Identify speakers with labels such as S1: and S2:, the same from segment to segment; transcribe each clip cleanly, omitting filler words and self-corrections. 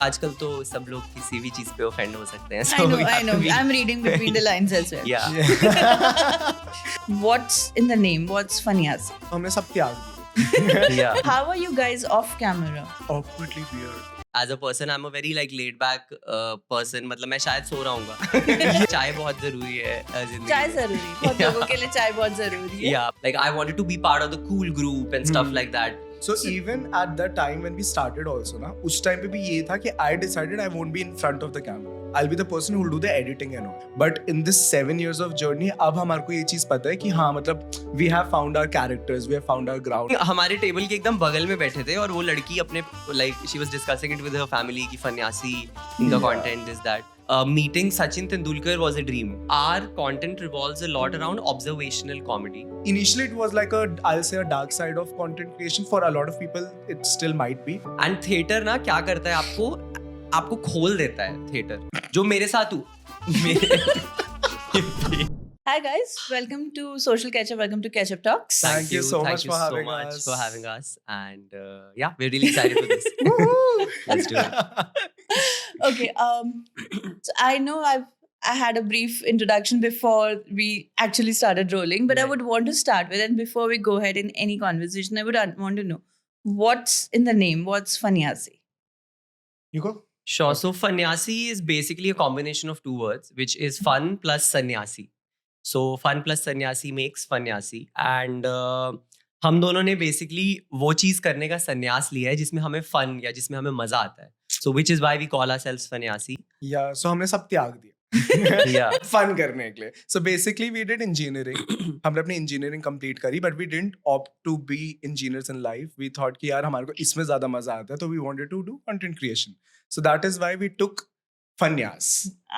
S1: आजकल तो सब लोग किसी भी चीज पे ऑफेंड हो सकते हैं.
S2: I
S1: So
S2: know,
S1: we
S2: I
S1: have to
S2: know.
S1: be-
S2: I'm reading between the lines as well.
S1: Yeah.
S2: What's in the name? What's Fanyasi?
S3: हमने सब त्याग दिए.
S1: Yeah.
S2: How are you guys off camera?
S3: Awkwardly weird.
S1: As a person, I'm a very like laid back person. मतलब मैं शायद सो रहा हूँगा. चाय बहुत जरूरी है जिंदगी
S2: चाय
S1: में.
S2: जरूरी है. बहुत लोगों के लिए चाय बहुत जरूरी है.
S1: Yeah, like I wanted to be part of the cool group and stuff like that.
S3: So even at that time when we started also ना, उस time पे भी ये था कि I decided I won't be in front of the camera. I'll be the person who will do the editing and all. But in this 7 years of journey, अब हमारे को ये चीज पता है कि हाँ मतलब we have found our characters, we have found our ground.
S1: हमारे टेबल के एकदम बगल में बैठे थे और वो लड़की अपने like she was discussing it with her family कि फन्यासी इनका content is that. Meeting Sachin Tendulkar was a dream. Our content revolves a lot around observational comedy.
S3: Initially it was like I'll say a dark side of content creation. For a lot of people it still might be.
S1: And theater ना क्या करता है आपको खोल देता है theater. जो मेरे साथ
S2: Hi guys, welcome to Social Ketchup. Welcome to Ketchup Talks.
S3: Thank you so
S1: thank
S3: much
S1: you
S3: for
S1: so
S3: having
S1: much
S3: us.
S1: for having us. And yeah, we're really excited for this. Let's do it.
S2: Okay. So I know I had a brief introduction before we actually started rolling, but I
S1: Right.
S2: would want to start with, and before we go ahead in any conversation, I would want to know what's in the name. What's Fanyasi?
S3: You go.
S1: Sure. So Fanyasi is basically a combination of two words, which is fun plus sannyasi. So fun plus sannyasi makes Fanyasi. And हम दोनों ने basically वो चीज करने का संन्यास लिया है जिसमें हमें फन या जिसमें हमें मजा आता है. So which is why we call ourselves Fanyasi.
S3: Yeah, so हमने सब त्याग दिया.
S1: Yeah.
S3: फन करने के लिए. So basically we did engineering. हमने अपनी engineering complete करी, but we didn't opt to be engineers in life. We thought कि यार हमारे को इसमें ज़्यादा मजा आता है, तो we wanted to do content creation. So that is why we took फन्यास.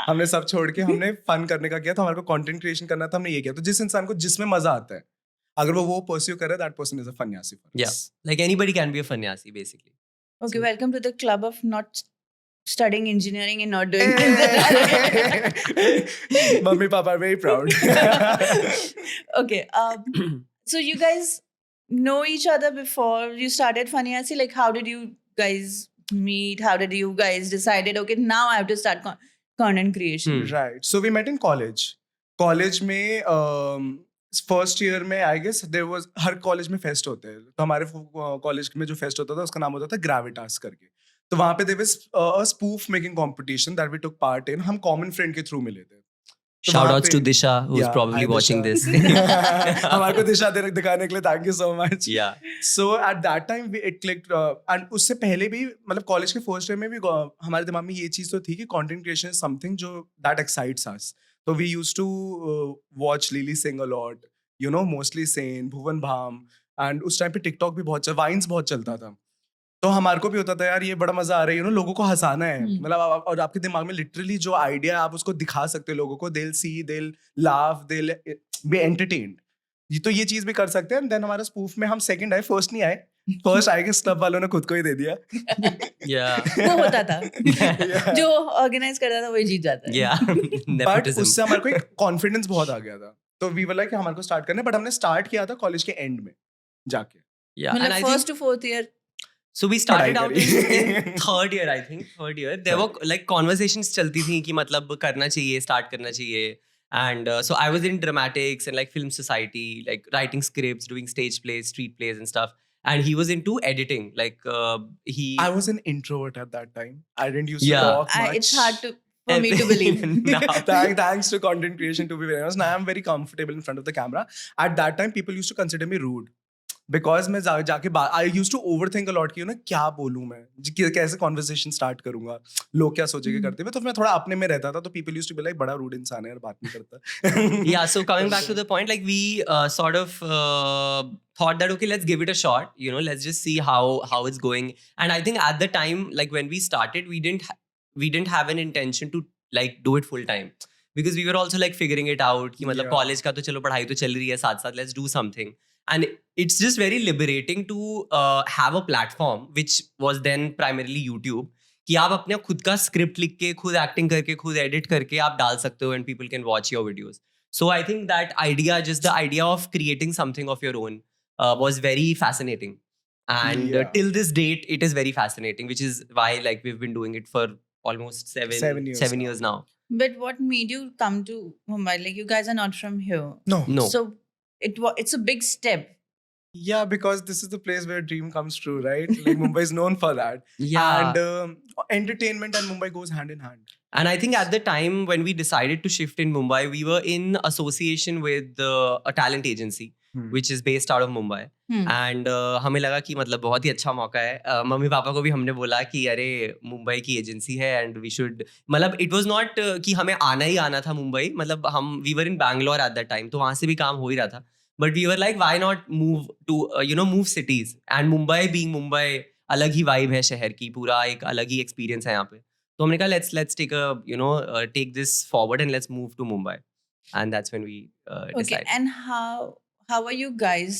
S3: हमने सब छोड़ के हमने फन करने का किया, तो हमारे को कंटेंट क्रिएशन करना था, हमने ये किया. तो जिस इंसान को जिसमें मजा आता है, अगर वो परस्यू करे, that person is a fantasy.
S1: Yeah. Like anybody can be a Fanyasi basically.
S2: Okay,
S1: So-
S2: welcome to the club of not studying engineering and not doing.
S3: Mummy Papa are very proud.
S2: Okay. So you guys know each other before you started Fanyasi? Like, how did you guys meet? How did you guys decided? Okay, now I have to start content creation.
S3: Right. So we met in college. College में first year में I guess there was, हर college में fest होते हैं, तो हमारे college में जो फेस्ट होता था उसका नाम होता था ग्रेविटास करके. तो वहां पे there was a spoof making competition that we took part in. हम कॉमन फ्रेंड के थ्रू मिले थे. तो
S1: Shout
S3: वहाँ
S1: outs
S3: पे-
S1: to Disha, who's
S3: Yeah,
S1: probably
S3: hi,
S1: watching this.
S3: Disha. हमारे को दिशा दिखाने के लिए thank you so much.
S1: Yeah.
S3: So at that time it clicked, and उससे पहले भी मतलब कॉलेज के फर्स्ट ईयर में भी हमारे दिमाग में ये चीज तो थी कि कंटेंट क्रिएशन इज समथिंग जो दैट एक्साइट्स अस. तो we used to watch Lilly Singh a lot, you know, mostly सेन, भुवन भाम, एंड उस टाइम पे टिकटॉक भी बहुत वाइन्स बहुत चलता था. तो हमारे को भी होता था यार ये बड़ा मजा आ रहा है, यू नो, लोगों को हंसाना है. मतलब और आपके दिमाग में लिटरली जो आइडिया आप उसको दिखा सकते हो लोगों को, they will see, they will laugh, they will be entertained. ये तो ये चीज भी कर सकते हैं. देन हमारा स्पूफ में हम सेकंड आए, फर्स्ट नहीं आए. फर्स्ट आए के क्लब वालों ने खुद को ही दे दिया.
S1: Yeah.
S2: वो होता था. जो ऑर्गेनाइज करता था वही जीत जाता है.
S1: Yeah.
S3: But
S1: Nepotism.
S3: उससे हमारे को एक कॉन्फिडेंस बहुत आ गया था. तो वी वर लाइक कि हमारे को स्टार्ट करना है, बट हमने स्टार्ट किया था कॉलेज के एंड में जाके.
S1: Yeah. And I
S2: मतलब
S1: think
S2: first to fourth year.
S1: so we started out
S3: पढ़ाई
S1: in third year, I think. Third year. There were like conversations चलती थी कि मतलब करना चाहिए, start करना चाहिए. And so I was in dramatics and like film society, like writing scripts, doing stage plays, street plays and stuff. And he was into editing. Like he.
S3: I was an introvert at that time. I didn't used to
S1: Yeah.
S3: talk much.
S2: It's hard for me to believe.
S1: Even now.
S3: Thanks to content creation, to be very honest. Now I'm very comfortable in front of the camera. At that time, people used to consider me rude. Because मैं जाके I used to overthink a lot कि ना क्या बोलूँ मैं, कैसे conversation start करूँगा, लोग क्या सोचेंगे करते हुए. तो मैं थोड़ा अपने में रहता था, तो people used to be like बड़ा rude इंसान है यार, बात नहीं करता.
S1: Yeah, so coming back to the point, like we sort of thought that okay, let's give it a shot, you know, let's just see how it's going. And I think at the time, like when we started, we didn't have an intention to like do it full time, because we were also like figuring it out कि मतलब
S3: Yeah.
S1: college का तो चलो पढ़ाई तो चल रही है साथ साथ, let's do something. And it's just very liberating to have a platform which was then primarily YouTube, कि आप अपने खुद का स्क्रिप्ट लिख के, खुद एक्टिंग करके, खुद एडिट करके आप डाल सकते हो and people can watch your videos. So I think that idea, just the idea of creating something of your own was very fascinating. and
S3: Yeah.
S1: till this date it is very fascinating, which is why like we've been doing it for almost
S3: 7 years
S1: seven
S3: now.
S1: years now.
S2: But what made you come to Mumbai? Like, you guys are not from here.
S3: No.
S1: No.
S2: So it's a big step.
S3: Yeah, because this is the place where dream comes true, right? Like Mumbai is known for that.
S1: Yeah.
S3: And entertainment and Mumbai goes hand in hand.
S1: And I think at the time when we decided to shift in Mumbai, we were in association with a talent agency which is based out of Mumbai. And हमें लगा कि मतलब बहुत ही अच्छा मौका है. Mummy papa को भी हमने बोला कि अरे मुंबई की एजेंसी है एंड वी शुड, मतलब इट वाज नॉट कि हमें आना ही आना था मुंबई, मतलब हम we were in Bangalore at that time, तो वहाँ से भी काम हो ही रहा था. But we were like why not move to move cities, and Mumbai being Mumbai अलग ही वाइब है शहर की, पूरा एक अलग ही एक्सपीरियंस है यहाँ पे. तो हमने कहा let's take this forward and let's move to Mumbai, and that's when we
S2: Okay.
S1: Decided.
S2: And how are you guys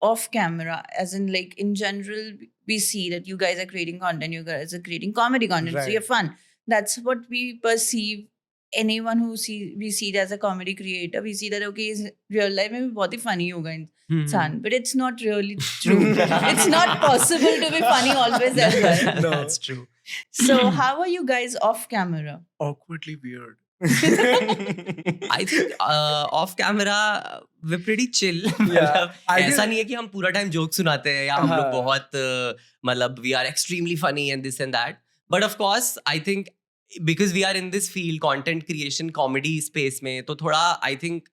S2: off camera? As in, like, in general, we see that you guys are creating content. You guys are creating comedy content. So
S3: Right.
S2: you're fun. That's what we perceive. Anyone who we see it as a comedy creator, we see that okay, is real life में भी बहुत ही funny होगा इंसान, but it's not really true. It's not possible to be funny always as well.
S3: No.
S1: That's true.
S2: So how are you guys off camera?
S3: Awkwardly weird.
S1: I think off camera we're pretty chill. मतलब
S3: I
S1: ऐसा
S3: guess-
S1: नहीं है कि हम पूरा time joke सुनाते हैं या हम लोग
S3: हाँ.
S1: बहुत मतलब we are extremely funny and this and that. But of course, I think because we are in this field, content creation, comedy space में, तो थोड़ा I think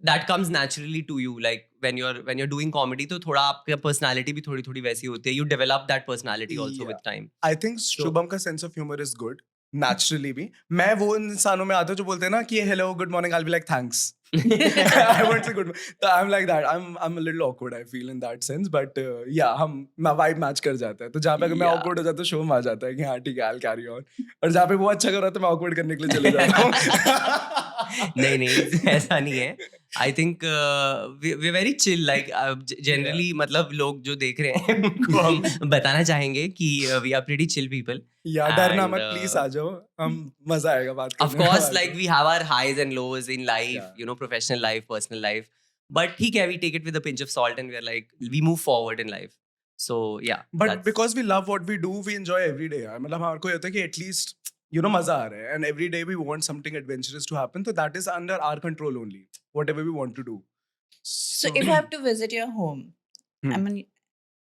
S1: that comes naturally to you. Like when you're doing comedy, तो थोड़ा आपका personality भी थोड़ी थोड़ी वैसी होती है. You develop that personality also
S3: Yeah.
S1: with time.
S3: I think Shubham का sense of humor is good. Naturally भी. मैं वो इंसानों में आता हूँ जो बोलते हैं ना कि hello, good morning, I'll be like thanks. I won't say good morning. So I'm like that. I'm a little awkward, I feel, in that sense. But yeah, हम vibe match कर जाता है. तो जहाँ पे अगर मैं
S1: Yeah.
S3: awkward हो जाता हूँ, show में आ जाता है कि हाँ ठीक है, I'll carry on. और जहाँ पे वो अच्छा कर रहा है तो मैं awkward करने के लिए चले जाता हूँ.
S1: नहीं ऐसा नहीं है. I think we very chill, like generally मतलब लोग जो देख रहे हैं उनको हम बताना चाहेंगे कि we are pretty chill people.
S3: या डरना
S1: And,
S3: मत, प्लीज आ जाओ, हम मजा आएगा बात करने
S1: Of
S3: में
S1: course,
S3: हमारे
S1: like
S3: को.
S1: we have our highs and lows in life,
S3: Yeah.
S1: you know, professional life, personal life. But ठीक है, we take it with a pinch of salt and we're like, we move forward in life. So yeah.
S3: But
S1: that's-
S3: because we love what we do, we enjoy every day. यार. मतलब हमारे को ये होता है कि at least मजा आ रहा है, and every day we want something adventurous to happen. So that is under our control only. Whatever we want to do.
S2: So if I have to visit your home, I mean,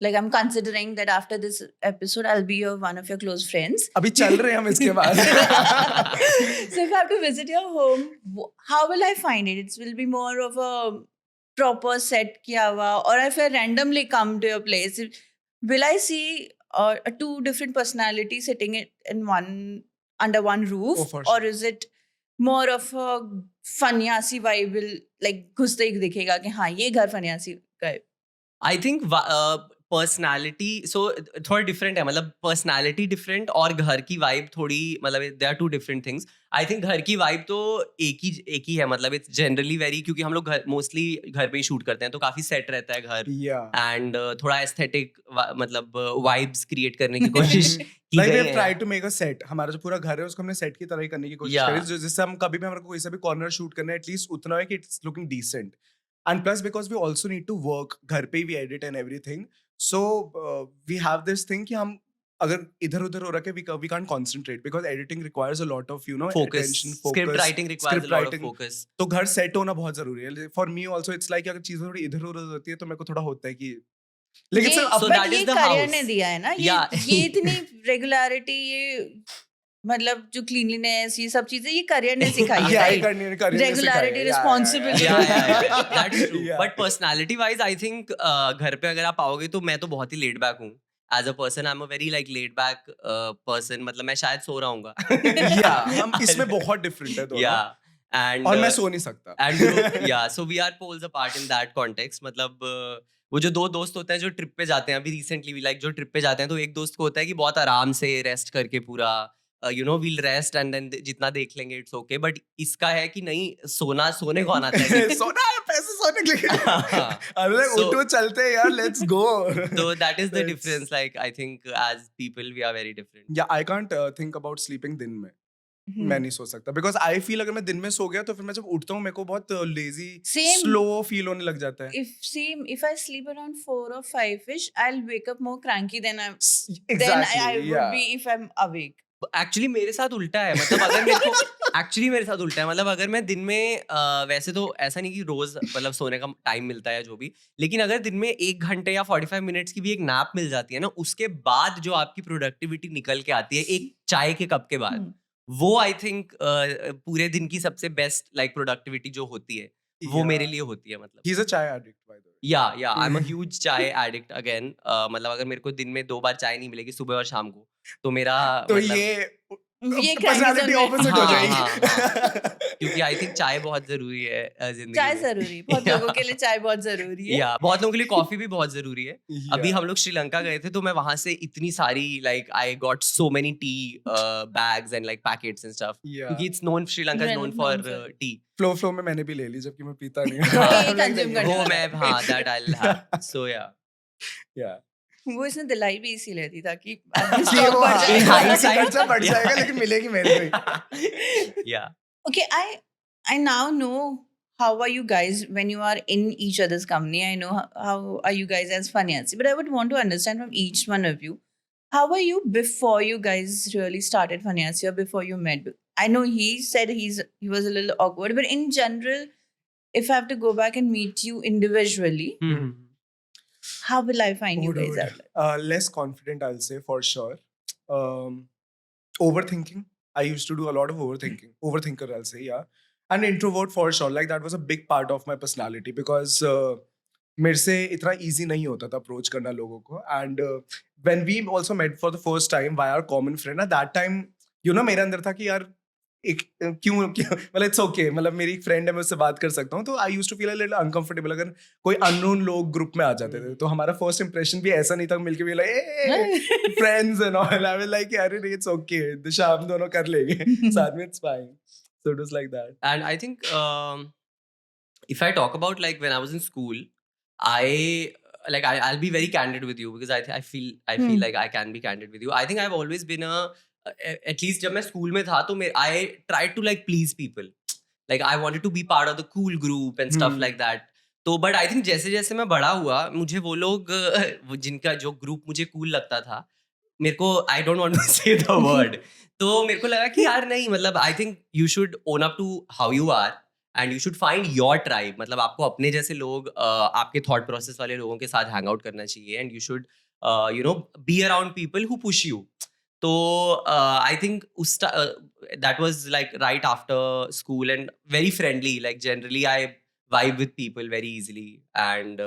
S2: like, I'm considering that after this episode, I'll be one of your close friends.
S3: अभी चल रहे हैं हम इसके बाद.
S2: So if I have to visit your home, how will I find it? It will be more of a proper set kiya hua, or if I randomly come to your place, will I see two different personalities sitting in under one roof,
S3: Oh, for
S2: or
S3: sure.
S2: is it more of a फनियासी vibe? Will like घुसते ही दिखेगा कि हाँ ये घर फनियासी का है.
S1: I think personality so थोड़ा different है, मतलब पर्सनालिटी डिफरेंट और घर की वाइब थोड़ी, मतलब they are two different things. I think घर की वाइब तो एक ही है, मतलब इट्स जनरली वेरी, क्योंकि हम लोग मोस्टली घर पे ही शूट करते हैं तो काफी सेट रहता है घर,
S3: Yeah.
S1: एंड थोड़ा एस्थेटिक मतलब वाइब्स क्रिएट करने की कोशिश की
S3: Like we
S1: गई
S3: have
S1: है.
S3: tried to make a set. हमारा जो पूरा घर है उसको हमने सेट की तरह ही करने की कोशिश
S1: Yeah.
S3: करी, जिससे हम कभी भी हमारे को कोई सा भी कॉर्नर शूट करना है एटलीस्ट उतना है कि it's looking decent. And plus because we also need to work, घर पे ही we edit and everything, so we have this thing कि हम अगर इधर उधर हो रखे we can't concentrate because editing requires a lot of
S1: Focus.
S3: attention,
S1: Script
S3: focus.
S1: writing requires
S3: script
S1: a lot of
S3: writing.
S1: focus.
S3: तो घर सेट होना बहुत जरूरी है. For me also it's like अगर चीजें थोड़ी इधर उधर होती है तो मेरे को थोड़ा होता है कि लेकिन
S2: ये,
S3: सिर्फ
S1: So
S2: but
S1: that is
S2: ये
S1: the
S2: करियर
S1: house.
S2: ने दिया है ना,
S1: Yeah.
S2: ये इतनी रेगुलरिटी, ये मतलब जो क्लीनलीनेस, ये सब चीजें ये करियर ने सिखाई है,
S3: Yeah,
S2: right?
S3: करनी है, करनी है,
S2: Regularity,
S3: सिखाया है.
S2: responsibility.
S1: Yeah, that's true.
S3: Yeah.
S1: But personality wise, I think घर पे अगर आप आओगे तो मैं तो बहुत ही laid back हूँ. As a person, I'm a very like laid back person. मतलब मैं शायद सो रहा हूँगा.
S3: Yeah, हम इसमें बहुत डिफरेंट है दोनों.
S1: Yeah. And
S3: और मैं सो नहीं सकता.
S1: and yeah, so we are poles apart in that context. मतलब वो जो दो दोस्त होते हैं जो ट्रिप पे जाते हैं, अभी रिसेंटली भी लाइक जो ट्रिप पे जाते हैं, तो एक दोस्त को होता है कि बहुत आराम से रेस्ट करके पूरा वील रेस्ट एंड देन जितना देख लेंगे इट्स ओके. बट इसका है कि नहीं, सोने कौन आता है.
S3: सोना है, पैसे सोने के लिए.
S1: हाँ.
S3: अरे
S1: So-
S3: उठो चलते हैं यार, let's go.
S1: So that is the
S3: That's-
S1: difference. Like I think as people we are very different.
S3: Yeah, I can't think about sleeping दिन में. मैं नहीं सो सकता बिकॉज आई फील अगर मैं दिन में सो गया तो फिर मैं जब उठता हूँ मेरे को बहुत लेजी
S2: Same.
S3: स्लो फील होने लग जाता है
S2: If I sleep around 4 or 5ish, I'll wake up more cranky than I
S3: Exactly,
S2: would
S3: yeah.
S2: be if I'm awake.
S1: Actually मेरे साथ उल्टा है, मतलब अगर मेरे को एक्चुअली मेरे साथ उल्टा है, मतलब अगर मैं दिन में वैसे तो ऐसा नहीं कि रोज मतलब सोने का टाइम मिलता है या जो भी, लेकिन अगर दिन में 1 घंटे या 45 मिनट्स की भी एक नैप मिल जाती है ना, उसके बाद जो आपकी प्रोडक्टिविटी निकल के आती है एक चाय के कप के बाद, वो आई थिंक पूरे दिन की सबसे बेस्ट लाइक प्रोडक्टिविटी जो होती है वो
S3: Yeah.
S1: मेरे लिए होती है, मतलब
S3: He's a chai addict, by the way.
S1: या आई एम अ ह्यूज चाय एडिक्ट अगेन, मतलब अगर मेरे को दिन में 2 बार चाय नहीं मिलेगी सुबह और शाम को तो मेरा
S3: तो
S1: मतलब
S2: ये
S3: पर्सनालिटी
S2: cranky
S3: ऑपोजिट हो
S1: हाँ,
S3: जाएगी
S1: हाँ, क्योंकि आई थिंक चाय बहुत जरूरी है जिंदगी
S2: चाय
S1: में।
S2: जरूरी, बहुत लोगों के लिए चाय बहुत जरूरी है.
S1: या बहुत लोगों के लिए कॉफी भी बहुत जरूरी है। अभी
S3: Yeah.
S1: हम लोग श्रीलंका गए थे तो मैं वहां से इतनी सारी like I got so many tea bags and like packets and stuff,
S3: Yeah.
S1: क्योंकि it's known, Sri Lanka is known
S2: Known
S1: for
S2: for-
S1: T.
S3: Flow में मैंने भी ले ली जबकि मैं पीता नहीं
S1: हाँ,
S2: ये consume करने
S1: वो
S2: वाला
S1: मैं
S2: है.
S1: हाँ दैट आई विल हैव, सो या
S3: Yeah.
S2: वो इसने दिलाई भी इसीलिए थी ताकि
S3: कि वो
S2: बढ़
S3: हाँ,
S2: जाए.
S1: In hindsight-
S3: खर्चा बढ़ जाएगा लेकिन मिलेगी मेरे को ही।
S1: या
S2: Okay, I now know how are you guys when you are in each other's company. I know how are you guys as Fanyasi, but I would want to understand from each one of you, how are you before you guys really started Fanyasi or before you met? I know he said he was a little awkward, but in general, if I have to go back and meet you individually, how will I find you
S3: Oh,
S2: guys
S3: dude.
S2: out?
S3: Less confident, I'll say for sure. Overthinking. I used to do a lot of overthinking. Overthinker, I'll say, yeah. And introvert for sure. Like that was a big part of my personality because मेरे से इतना easy नहीं होता था approach करना लोगों को. And when we also met for the first time via our common friend, at that time, you know, मेरे अंदर था कि यार एक क्यों मतलब इट्स ओके, मतलब मेरी एक फ्रेंड है मैं उससे बात कर सकता हूँ, तो I used to feel a little uncomfortable अगर कोई अननोन लोग ग्रुप में आ जाते थे, तो हमारा फर्स्ट इंप्रेशन भी ऐसा नहीं था मिलके भी like friends and all, I was like अरे नहीं इट्स ओके, दिशा हम दोनों कर लेंगे साथ में, it's fine, so it was like that.
S1: And I think if I talk about like when I was in school, I'll be very candid with you because I feel like I can be candid with you. I think I've always been at least जब मैं school में था तो I tried to like please people. Like I wanted to be part of the cool group and stuff like that. तो but I think जैसे जैसे मैं बड़ा हुआ मुझे वो लोग जिनका जो ग्रुप मुझे कूल लगता था, मेरे को I don't want to say the word, तो मेरे को लगा कि यार नहीं, मतलब I think you should own up to how you are and you should find your tribe. मतलब आपको अपने जैसे लोग आपके thought process वाले लोगों के साथ hang out करना चाहिए and you should be around people who push you. तो I think that was like right after school and very friendly. Like generally I vibe with people very easily and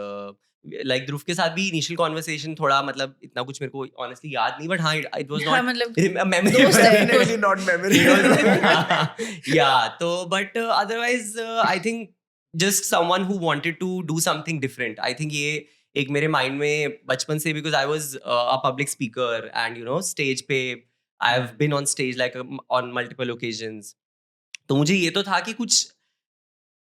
S1: like ध्रुव के साथ भी initial conversation थोड़ा मतलब इतना कुछ मेरे को honestly याद नहीं, but हाँ it was
S2: हाँ,
S1: not
S2: मतलब
S1: memory.
S2: दोस्त है,
S3: Definitely not memory.
S1: Yeah, तो but otherwise I think just someone who wanted to do something different. I think ये एक मेरे माइंड में बचपन से, because I was a public speaker and stage पे I've been on stage like on multiple occasions. तो मुझे ये तो था कि कुछ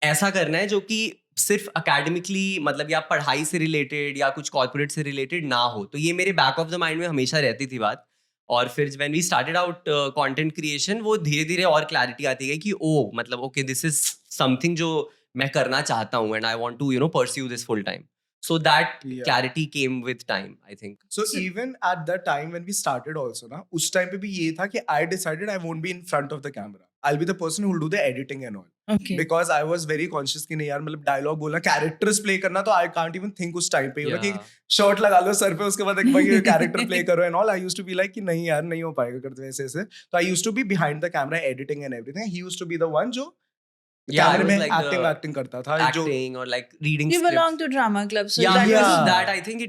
S1: ऐसा करना है जो कि सिर्फ अकेडमिकली मतलब या पढ़ाई से रिलेटेड या कुछ कॉर्पोरेट से रिलेटेड ना हो, तो ये मेरे बैक ऑफ द माइंड में हमेशा रहती थी बात. और फिर when we started out content creation, वो धीरे धीरे और क्लैरिटी आती गई कि ओ मतलब ओके दिस इज समथिंग जो मैं करना चाहता हूँ and I want to pursue this full time. So that
S3: Yeah.
S1: clarity came with time, I think.
S3: So even at that time when we started also ना, उस टाइम पे भी ये था कि I decided I won't be in front of the camera. I'll be the person who will do the editing and all.
S2: okay.
S3: Because I was very conscious कि नहीं यार मतलब डायलॉग बोलना, कैरेक्टर्स प्ले करना, तो I can't even think उस time पे
S1: Yeah.
S3: कि शॉर्ट लगा लो सर पे उसके बाद एक भाई कैरेक्टर प्ले करो and all. I used to be like कि नहीं यार नहीं हो पाएगा करते वैसे ऐसे. तो I used to be behind the camera editing and everything. He used to be the one जो
S1: Yeah, I
S3: कैमरे
S1: was
S3: में
S1: like the
S3: acting करता था, जो
S1: acting or like reading
S2: You
S1: scripts.
S2: belong to drama club, so
S1: Yeah,
S2: that
S1: because
S2: was
S1: that I think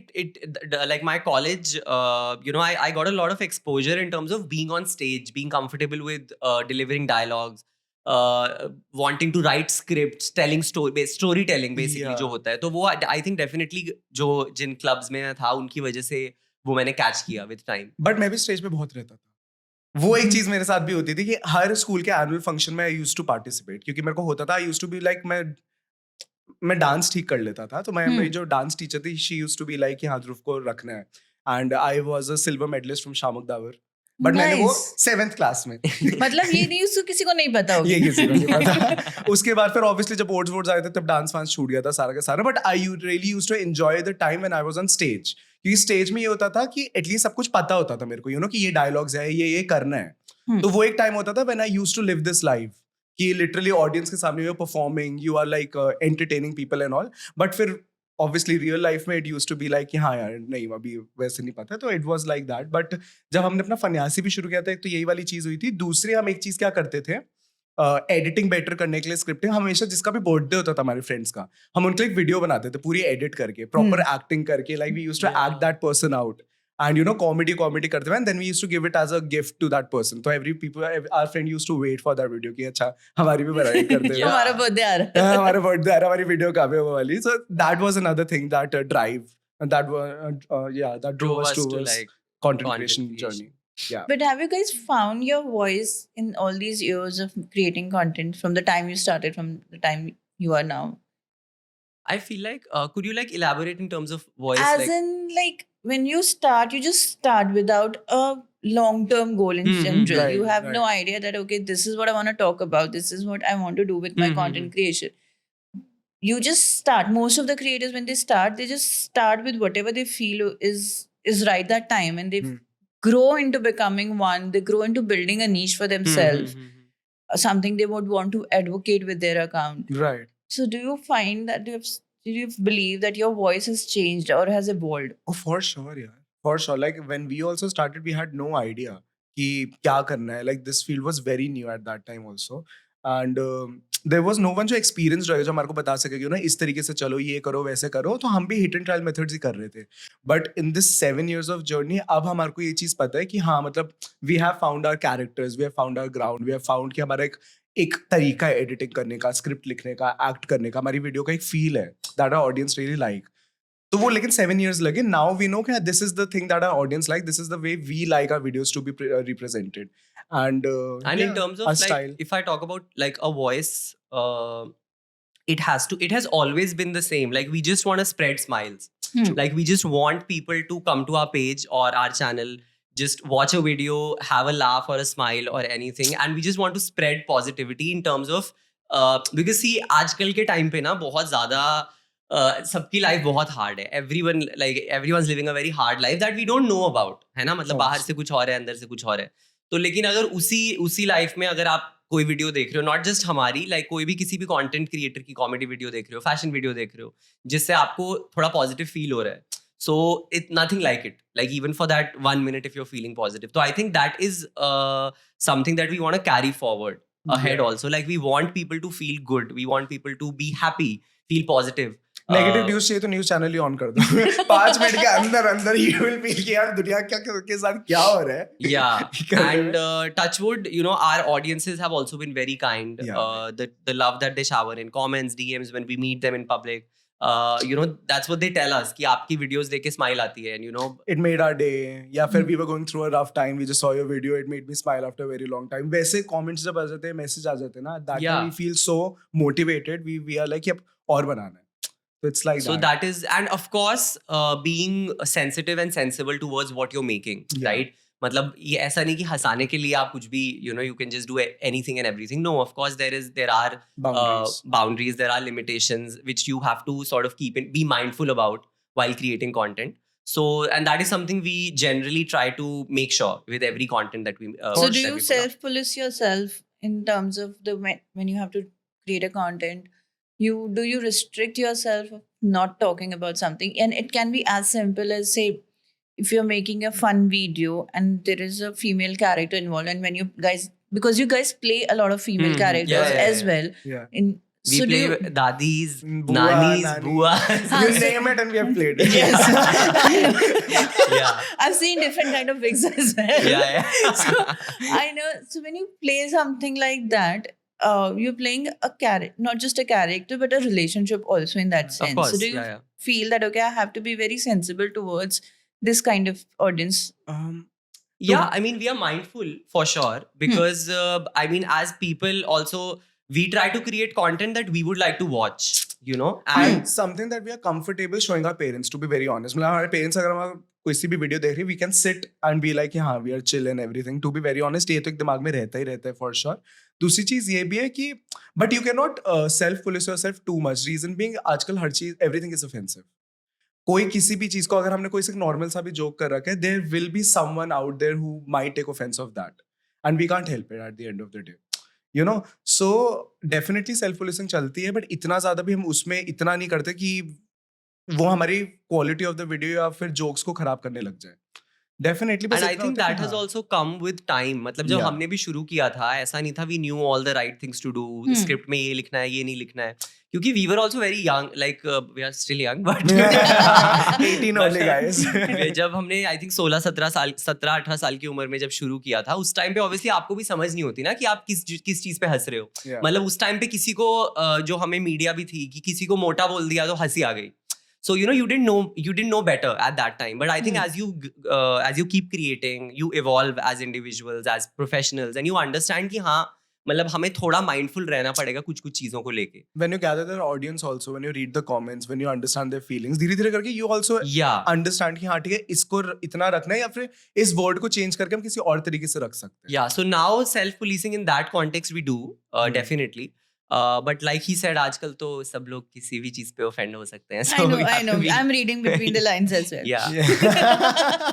S1: like my college, I got a lot of exposure in terms of being on stage, being comfortable with delivering dialogues, wanting to write scripts, telling storytelling basically
S3: Yeah.
S1: जो होता है. तो वो I think definitely जो जिन clubs में मैं था उनकी वजह से वो मैंने catch किया with time.
S3: बट मैं भी स्टेज पे बहुत रहता था. वो एक चीज मेरे साथ भी होती थी कि हर स्कूल के एनुअल फंक्शन में आई यूज्ड टू पार्टिसिपेट, क्योंकि मेरे को होता था I used to be like मैं डांस ठीक कर लेता था, तो मेरी जो डांस टीचर थी she used to be like कि हाँ ध्रुव को रखना है. And I was a silver medallist from Shiamak Davar. But मैंने वो
S2: Nice.
S3: 7th क्लास में
S2: मतलब ये न्यूज़ तो किसी को नहीं पता होगी.
S3: ये किसी को नहीं पता. उसके बाद फिर ऑब्वियसली जब बोर्ड्स आए थे तब डांस वांस छूट गया था सारा का सारा. But I really used to enjoy the time when I was on stage. क्योंकि स्टेज में ये होता था कि एटलीस्ट सब कुछ पता होता था मेरे को, यू नो, कि ये डायलॉग्स है, ये करना है. तो वो एक टाइम होता था when I used to live this life, कि लिटरली ऑडियंस के सामने you are performing, you are like entertaining people and all. But फिर ऑब्वियसली रियल लाइफ में it used to be like कि हाँ यार नहीं अभी वैसे नहीं पता. तो it was like that. But जब हमने अपना फन्यासी भी शुरू किया था, एक तो यही वाली चीज हुई थी. दूसरी हम एक चीज क्या करते थे, एडिटिंग बेटर करने के लिए, स्क्रिप्टिंग, हमेशा जिसका भी बर्थडे होता था हमारे फ्रेंड्स का, हम उनके लिए एक वीडियो बनाते थे पूरी एडिट करके, प्रॉपर एक्टिंग करके, like we used to act that person out and you know comedy करते हुए, and then we used to give it as a gift to that person. So our friend used to wait for that video कि अच्छा हमारी भी बराई करते हैं.
S2: हमारा बर्थडे आ रहा है.
S3: हमारा बर्थडे आ रहा है, हमारी वीडियो कब है वो वाली. So that was another thing that drive and that that drove us towards
S1: like
S3: content
S1: content
S3: creation
S1: creation.
S3: journey. Yeah.
S2: But have you guys found your voice in all these years of creating content from the time you started, from the time you are now?
S1: I feel like could you like elaborate in terms of voice?
S2: As
S1: like,
S2: in, like, when you start, you just start without a long-term goal in general.
S3: Right,
S2: You have no
S3: right.
S2: idea that, okay, this is what I want to talk about. This is what I want to do with my content creation. You just start. Most of the creators, when they just start with whatever they feel is right that time, and they grow into becoming one. They grow into building a niche for themselves, something they would want to advocate with their account.
S3: Right.
S2: So do you find that do you believe that your voice has changed or has evolved?
S3: Oh, for sure, yeah. For sure. Like when we also started, we had no idea कि क्या करना है. Like this field was very new at that time also. And there was no one जो experienced रहे जो हमारे को बता सके कि ना इस तरीके से चलो, ये करो, वैसे करो. तो हम भी hit and trial methods ही कर रहे थे. But in this 7 years of journey, अब हमारे को ये चीज़ पता है कि हाँ मतलब we have found our characters, we have found our ground, we have found कि हमारा एक तरीका है एडिटिंग करने का, स्क्रिप्ट लिखने का, एक्ट करने का, हमारी वीडियो का एक फील है that our audience really like. तो वो लेकिन 7 years लगे. नाउ वी नो कि this is the thing that our audience like, this is the way we like our videos to be represented. And
S1: in terms of
S3: our
S1: like,
S3: style.
S1: if I talk about like a voice, it has always been the same. Like we just want to spread smiles. Like we just want people to come to our page or our channel, just watch a video, have a laugh or a smile or anything, and we just want to spread positivity in terms of because see आजकल के time पे ना बहुत ज़्यादा सबकी life बहुत hard है. everyone's living a very hard life that we don't know about, है ना. मतलब बाहर से कुछ और है, अंदर से कुछ और है. तो लेकिन अगर उसी लाइफ में अगर आप कोई वीडियो देख रहे हो, नॉट जस्ट हमारी, लाइक कोई भी किसी भी कंटेंट क्रिएटर की कॉमेडी वीडियो देख रहे हो, फैशन वीडियो देख रहे हो, जिससे आपको थोड़ा पॉजिटिव फील हो रहा है, so it nothing like it, like even for that 1 minute if you're feeling positive. So I think that is something that we want to carry forward ahead also. Like we want people to feel good, we want people to be happy, feel positive.
S3: Negative news चाहिए तो news channel he on कर दो. 5 minute के अंदर you will feel कि यार दुनिया के साथ क्या हो रहा है.
S1: Yeah. And touch wood, you know, our audiences have also been very kind.
S3: Yeah.
S1: The love that they shower in comments, DMs when we meet them in public. You know, that's what they tell us कि आपकी videos देख के smile आती है, and you know,
S3: It made our day. या फिर we were going through a rough time, we just saw your video, it made me smile after a very long time. वैसे comments जब आ जाते हैं, message आ जाते हैं ना, that
S1: Yeah.
S3: time we feel so motivated. We are like अब और बनाना है. So it's like
S1: so
S3: that.
S1: that is, and of course being sensitive and sensible towards what you're making,
S3: Yeah.
S1: right? मतलब ये ऐसा नहीं कि हंसाने के लिए आप कुछ भी, you know, you can just do anything and everything. No, of course there are boundaries, there are limitations which you have to sort of be mindful about while creating content. So, and that is something we generally try to make sure with every content that we
S2: So do
S1: that
S2: you
S1: we put out.
S2: self-police yourself in terms of when you have to create a content? Do you restrict yourself of not talking about something? And it can be as simple as, say, if you're making a fun video and there is a female character involved, and when you guys, because you guys play a lot of female characters as well.
S3: Yeah.
S1: We play dadis,
S3: Bua,
S1: nanis,
S3: nani.
S1: buas.
S3: You name it and we have played it.
S2: Yes.
S1: Yeah.
S2: I've seen different kind of wigs as well.
S1: Yeah.
S2: So I know. So when you play something like that, you're playing a character, not just a character, but a relationship also in that sense.
S1: Of course.
S2: So do you
S1: Yeah.
S2: feel that, okay, I have to be very sensible towards this kind of audience?
S1: Yeah, I mean, we are mindful for sure because I mean, as people also, we try to create content that we would like to watch. you know. And
S3: And something that we are comfortable showing our parents, to be very honest. मतलब हमारे parents अगर हमारा कोई सी भी video देख रहे हैं, we can sit and be like हाँ we are chill and everything. To be very honest, ये तो एक दिमाग में रहता ही रहता है for sure. दूसरी चीज ये भी है कि but you cannot self police yourself too much. Reason being आजकल हर चीज everything is offensive. कोई किसी भी चीज को अगर हमने कोई से नॉर्मल सा भी जोक कर रखा है, there will be someone out there who might take offense of that, and we can't help it at the end of the day. You know, so definitely self policing चलती है, but इतना ज्यादा भी हम उसमें इतना नहीं करते कि वो हमारी क्वालिटी ऑफ द वीडियो या फिर जोक्स को खराब करने लग जाए. Definitely.
S1: and I think that has also come with time. मतलब जब
S3: Yeah.
S1: हमने भी शुरू किया था, ऐसा नहीं था we knew all the right things to do. Script में ये लिखना है, ये नहीं लिखना है. क्योंकि we were also very young, like we are still young, but
S3: 18 only guys.
S1: जब हमने I think 17-18 साल की उम्र में जब शुरू किया था, उस टाइम पे obviously आपको भी समझ नहीं होती ना कि आप किस चीज पे हंस रहे हो.
S3: Yeah.
S1: मतलब उस टाइम पे किसी को जो हमें मीडिया भी थी कि किसी को मोटा बोल दिया तो हंसी आ गई. So you know you didn't know better at that time, but I think as you keep creating, you evolve as individuals, as professionals, and you understand कि हाँ मतलब हमें थोड़ा mindful रहना पड़ेगा कुछ चीजों को लेके.
S3: When you gather their audience also, when you read the comments, when you understand their feelings, धीरे धीरे करके you also
S1: Yeah.
S3: understand कि हाँ ठीक है इसको इतना रखना है या फिर इस वर्ड को चेंज करके हम किसी और तरीके से रख सकते हैं.
S1: Yeah, so now self-policing in that context we do, definitely. But like he said, आजकल तो सब लोग किसी भी चीज पे offend हो सकते हैं. So we
S2: I
S1: have
S2: know.
S1: to be-
S2: I'm reading between the lines as well.
S1: Yeah.
S3: Yeah.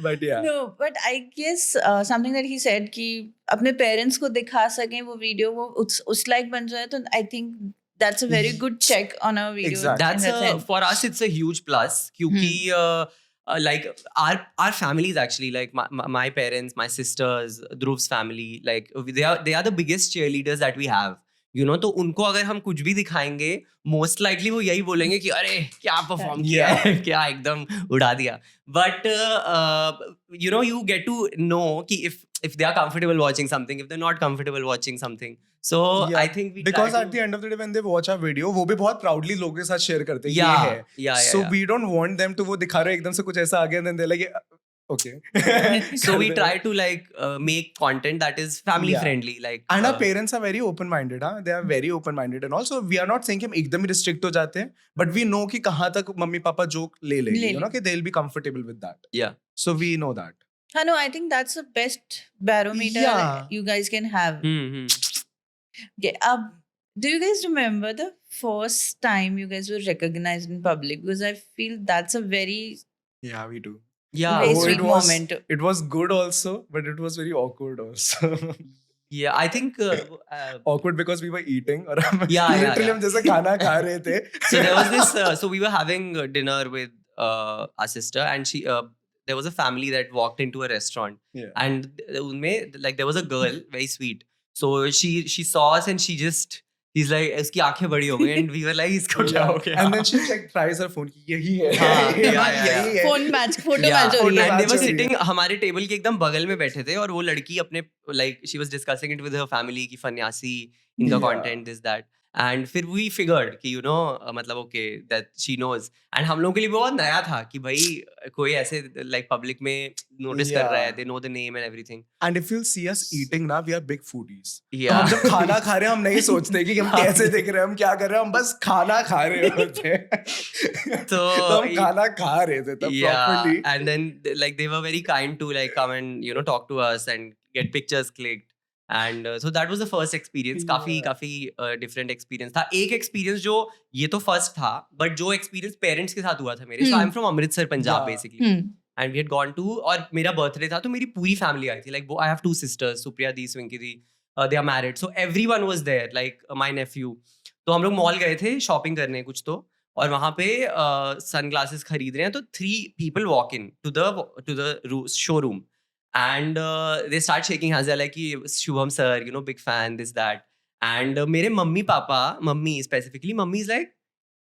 S3: But yeah.
S2: No, but I guess something that he said कि अपने parents को दिखा सकें वो वीडियो वो उस like बन जाए तो I think that's a very good check on our video.
S3: Exactly.
S2: in that sense.
S1: For us it's a huge plus क्योंकि like our families actually, like my parents, my sisters, Dhruv's family, like they are the biggest cheerleaders that we have. You know, तो उनको अगर हम कुछ भी दिखाएंगे most likely वो यही बोलेंगे कि अरे क्या परफॉर्म किया है, क्या एकदम उड़ा दिया. But you know you get to know कि if they are comfortable watching something, if they're not comfortable watching something. So
S3: Yeah.
S1: I think we
S3: Because
S1: try
S3: at the end of the day when they watch our video, वो भी बहुत proudly लोगों के साथ share करते हैं
S1: Yeah,
S3: ये है.
S1: yeah,
S3: So
S1: yeah.
S3: we don't want them to वो दिखा रहे एकदम से कुछ ऐसा आ गया and then they're like okay.
S1: So we try to like make content that is family
S3: Yeah.
S1: friendly, like
S3: And our parents are very open minded, huh? They are very open minded and also we are not saying कि हम एकदम ही restrict हो जाते हैं, but we know कि कहाँ तक mummy papa joke ले लेंगे, you know कि they'll be comfortable with that.
S1: yeah.
S3: So we know that.
S2: No, I think that's the best barometer
S3: Yeah.
S2: you guys can have. Okay, do you guys remember the first time you guys were recognized in public? Because I feel that's a very
S3: Yeah, we do.
S1: Yeah.
S2: very
S3: Oh,
S2: sweet
S3: it was-
S2: moment.
S3: It was good also, but it was very awkward also.
S1: Yeah, I think
S3: Awkward because we were eating और हम
S1: Yeah, yeah,
S3: literally
S1: yeah.
S3: हम जैसे खाना खा रहे थे.
S1: so there was this so we were having dinner with our sister, and she there was a family that walked into a restaurant,
S3: Yeah.
S1: and unme like there was a girl very sweet, so she saw us and she just he's like इसकी आंखें बड़ी हो गई and we were like इसको क्या हो गया.
S3: And then she like tries her phone कि यही है.
S1: हाँ, yeah,
S3: यही है.
S2: Phone match, photo
S1: Yeah,
S2: match हो रही है.
S1: and they were
S3: match हो रही है.
S1: sitting हमारे टेबल के एकदम बगल में बैठे थे और वो लड़की अपने like she was discussing it with her family कि फन्यासी इनका
S3: Yeah.
S1: content is that, and फिर we figured कि you know मतलब okay that she knows, and हम लोगों के लिए बहुत नया था कि भाई कोई ऐसे like public में notice कर रहा है,
S3: Yeah.
S1: they know the name and everything.
S3: And if you'll see us eating ना, we are big foodies. तो
S1: Yeah.
S3: हम जब खाना खा रहे हैं हम नहीं सोचते कि हम कैसे दिख रहे हैं, हम क्या कर रहे हैं, हम बस खाना खा रहे होते हैं.
S1: तो
S3: हम खाना खा रहे थे तब properly.
S1: and then like they were very kind to like come and you know talk to us and get pictures clicked, and so that was the first experience.
S3: Yeah.
S1: काफी different experience था. एक experience जो ये तो first था, but जो experience parents के साथ हुआ था मेरे. So I'm from Amritsar, Punjab,
S3: Yeah.
S1: basically. And we had gone to, और मेरा birthday था तो मेरी पूरी family आई थी. Like I have two sisters, Supriya Di, Swinky Di. They are married, so everyone was there. Like my nephew. तो हम लोग मॉल गए थे शॉपिंग करने कुछ तो, और वहां पे सनग्लासेस खरीद रहे हैं तो 3 people walk in to the showroom, and they start shaking hands. They're like कि Shubham sir, you know, big fan, this that, and मेरे mummy papa, mummy specifically, mummy is like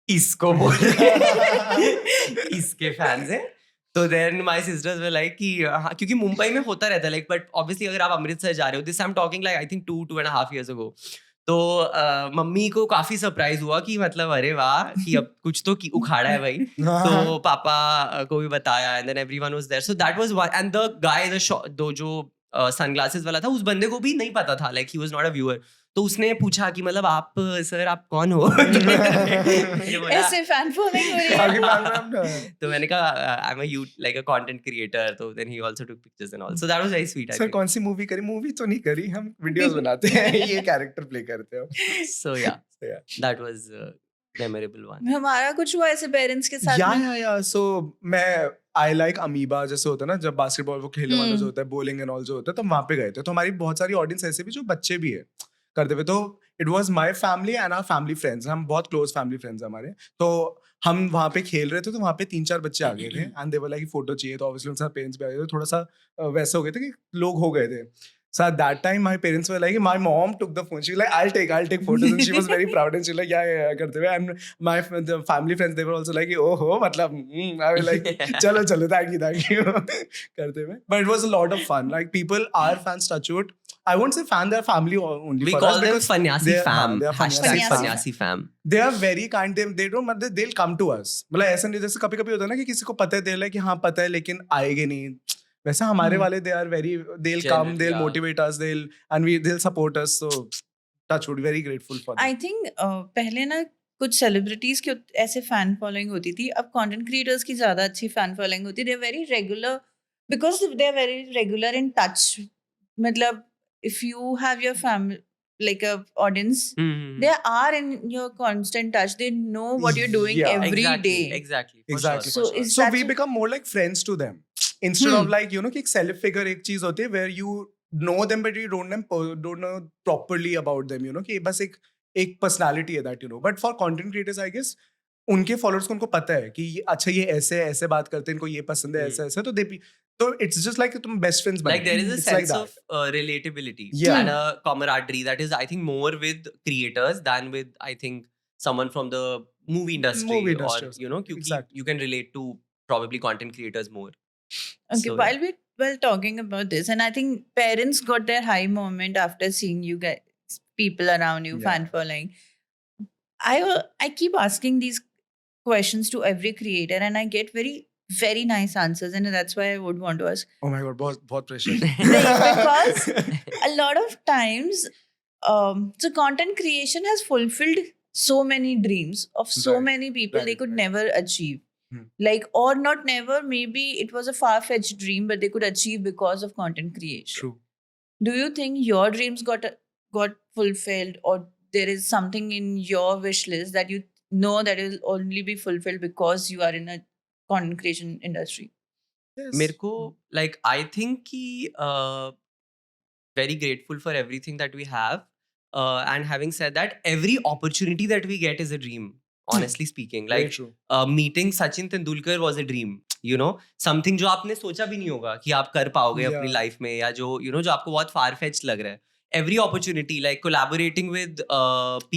S1: इसको बोल रहे हैं, इसके फैंस हैं. तो then my sisters were like कि हाँ, क्योंकि मुंबई में होता रहता है लाइक, बट ऑब्वियसली अगर आप अमृतसर जा रहे हो, this I am talking like I think 2.5 years ago, तो मम्मी को काफी सरप्राइज हुआ कि मतलब अरे वाह कि अब कुछ तो उखाड़ा है भाई. तो पापा को भी बताया, and then everyone was there. So that was one, and the guy जो सनग्लासेस वाला था, उस बंदे को भी नहीं पता था, like he was not a viewer. तो उसने पूछा कि मतलब आप सर आप कौन हो? ये बोला.
S2: ऐसे फैन फॉलोइंग हो रही है.
S3: आगे बात में अपना
S1: तो मैंने कहा I am like a content creator. तो then he also took pictures and all. So that was very sweet.
S3: Sir कौन सी मूवी करी? मूवी तो नहीं करी, हम वीडियोस बनाते हैं, ये कैरेक्टर प्ले करते हैं.
S1: So yeah,
S3: yeah.
S1: that was memorable one.
S2: हमारा कुछ हुआ ऐसे पेरेंट्स के साथ में?
S3: या सो मैं आई लाइक अमीबा जैसे होता है ना, जब बास्केटबॉल वो खेलने वाला जो होता है, बॉलिंग एंड ऑल जो होता है, तो वहाँ पे गए थे. तो हमारी बहुत सारी ऑडियंस ऐसे भी जो बच्चे भी है करते हुए. तो it was my family and our family friends. हम बहुत क्लोज फैमिली फ्रेंड्स हैं हमारे. तो हम वहाँ पे खेल रहे थे, तो वहाँ पे 3-4 बच्चे आ गए थे and they were like photo चाहिए. तो ऑब्वियसली उनके पेरेंट्स भी आ गए थे. थोड़ा सा वैसे हो गए थे कि लोग हो गए थे. So at that time, my parents were like, my mom took the phone. She was like, I'll take photos. And she was very proud. And she was like, yeah, करते हुए. And the family friends, they were also like, oh, मतलब, I was like, chalo, thank you. करते हुए. But it was a lot of fun. Like people are fans, touch wood. I won't say fan, they're family only.
S1: We
S3: for
S1: call
S3: us
S1: them
S3: because
S1: Fanyasi
S3: they are-
S1: fam.
S3: they are
S1: Hashtag
S2: Fanyasi.
S1: Fanyasi fam.
S3: they are very kind. They don't, मतलब they'll come to us. मतलब ऐसा नहीं, जैसे कभी कभी होता है ना कि किसी को पता है, they're like कि हाँ पता है लेकिन आएंगे नहीं. वैसा हमारे वाले they are very, they'll come,
S1: Genuine,
S3: they'll
S1: yeah.
S3: motivate us, they'll support us. So touch wood, very grateful for them.
S2: I think पहले ना कुछ सेलिब्रिटीज की ऐसे फैन फॉलोइंग होती थी. अब कंटेंट क्रिएटर्स की ज्यादा अच्छी फैन फॉलोइंग होती है. They are very regular because they are very regular in touch. मतलब if you have your family like a audience,
S1: Hmm.
S2: they are in your constant touch. They know what you're doing
S3: Yeah.
S2: every
S1: Exactly,
S2: day.
S1: exactly. For
S3: Exactly.
S1: Sure, for
S2: So
S1: sure.
S2: is
S3: So
S2: that
S3: we become more like friends to them instead of like, you know, कि एक self figure एक चीज होती है where you know them but you don't know properly about them, you know, कि बस एक personality है that you know. But for content creators, I guess उनके followers को उनको पता है कि अच्छा ये ऐसे बात करते हैं, इनको ये पसंद है, ऐसा तो तो it's just like तुम best friends बन
S1: Like there is a
S3: It's like
S1: sense
S3: that.
S1: of relatability
S3: Yeah.
S1: and a camaraderie that is, I think, more with creators than with, I think, someone from the movie industry,
S3: Movie industry
S1: or
S3: also.
S1: you know, क्योंकि
S3: Exactly.
S1: you can relate to probably content creators more.
S2: Okay,
S1: So,
S2: while talking about this, and I think parents got their high moment after seeing you guys, people around you,
S3: Yeah.
S2: fan following. I keep asking these questions to every creator, and I get very nice answers, and that's why I would want to ask.
S3: Oh my god, बहुत pressure.
S2: Because a lot of times, so content creation has fulfilled so many dreams of so
S3: Right,
S2: many people they
S3: right,
S2: could
S3: right.
S2: never achieve.
S3: Hmm.
S2: Like, or not never, maybe it was a far-fetched dream, but they could achieve because of content creation.
S3: True.
S2: Do you think your dreams got fulfilled, or there is something in your wish list that you know that will only be fulfilled because you are in a content creation industry?
S3: Yes.
S1: मेरे को like I think कि very grateful for everything that we have, and having said that, every opportunity that we get is a dream. Honestly speaking,
S3: Very
S1: like
S3: true.
S1: meeting Sachin Tendulkar was a dream. You know, something जो आपने सोचा भी नहीं होगा कि आप कर पाओगे अपनी
S3: Yeah.
S1: लाइफ में, या जो you know जो आपको बहुत far fetched लग रहा है. Every opportunity, like collaborating with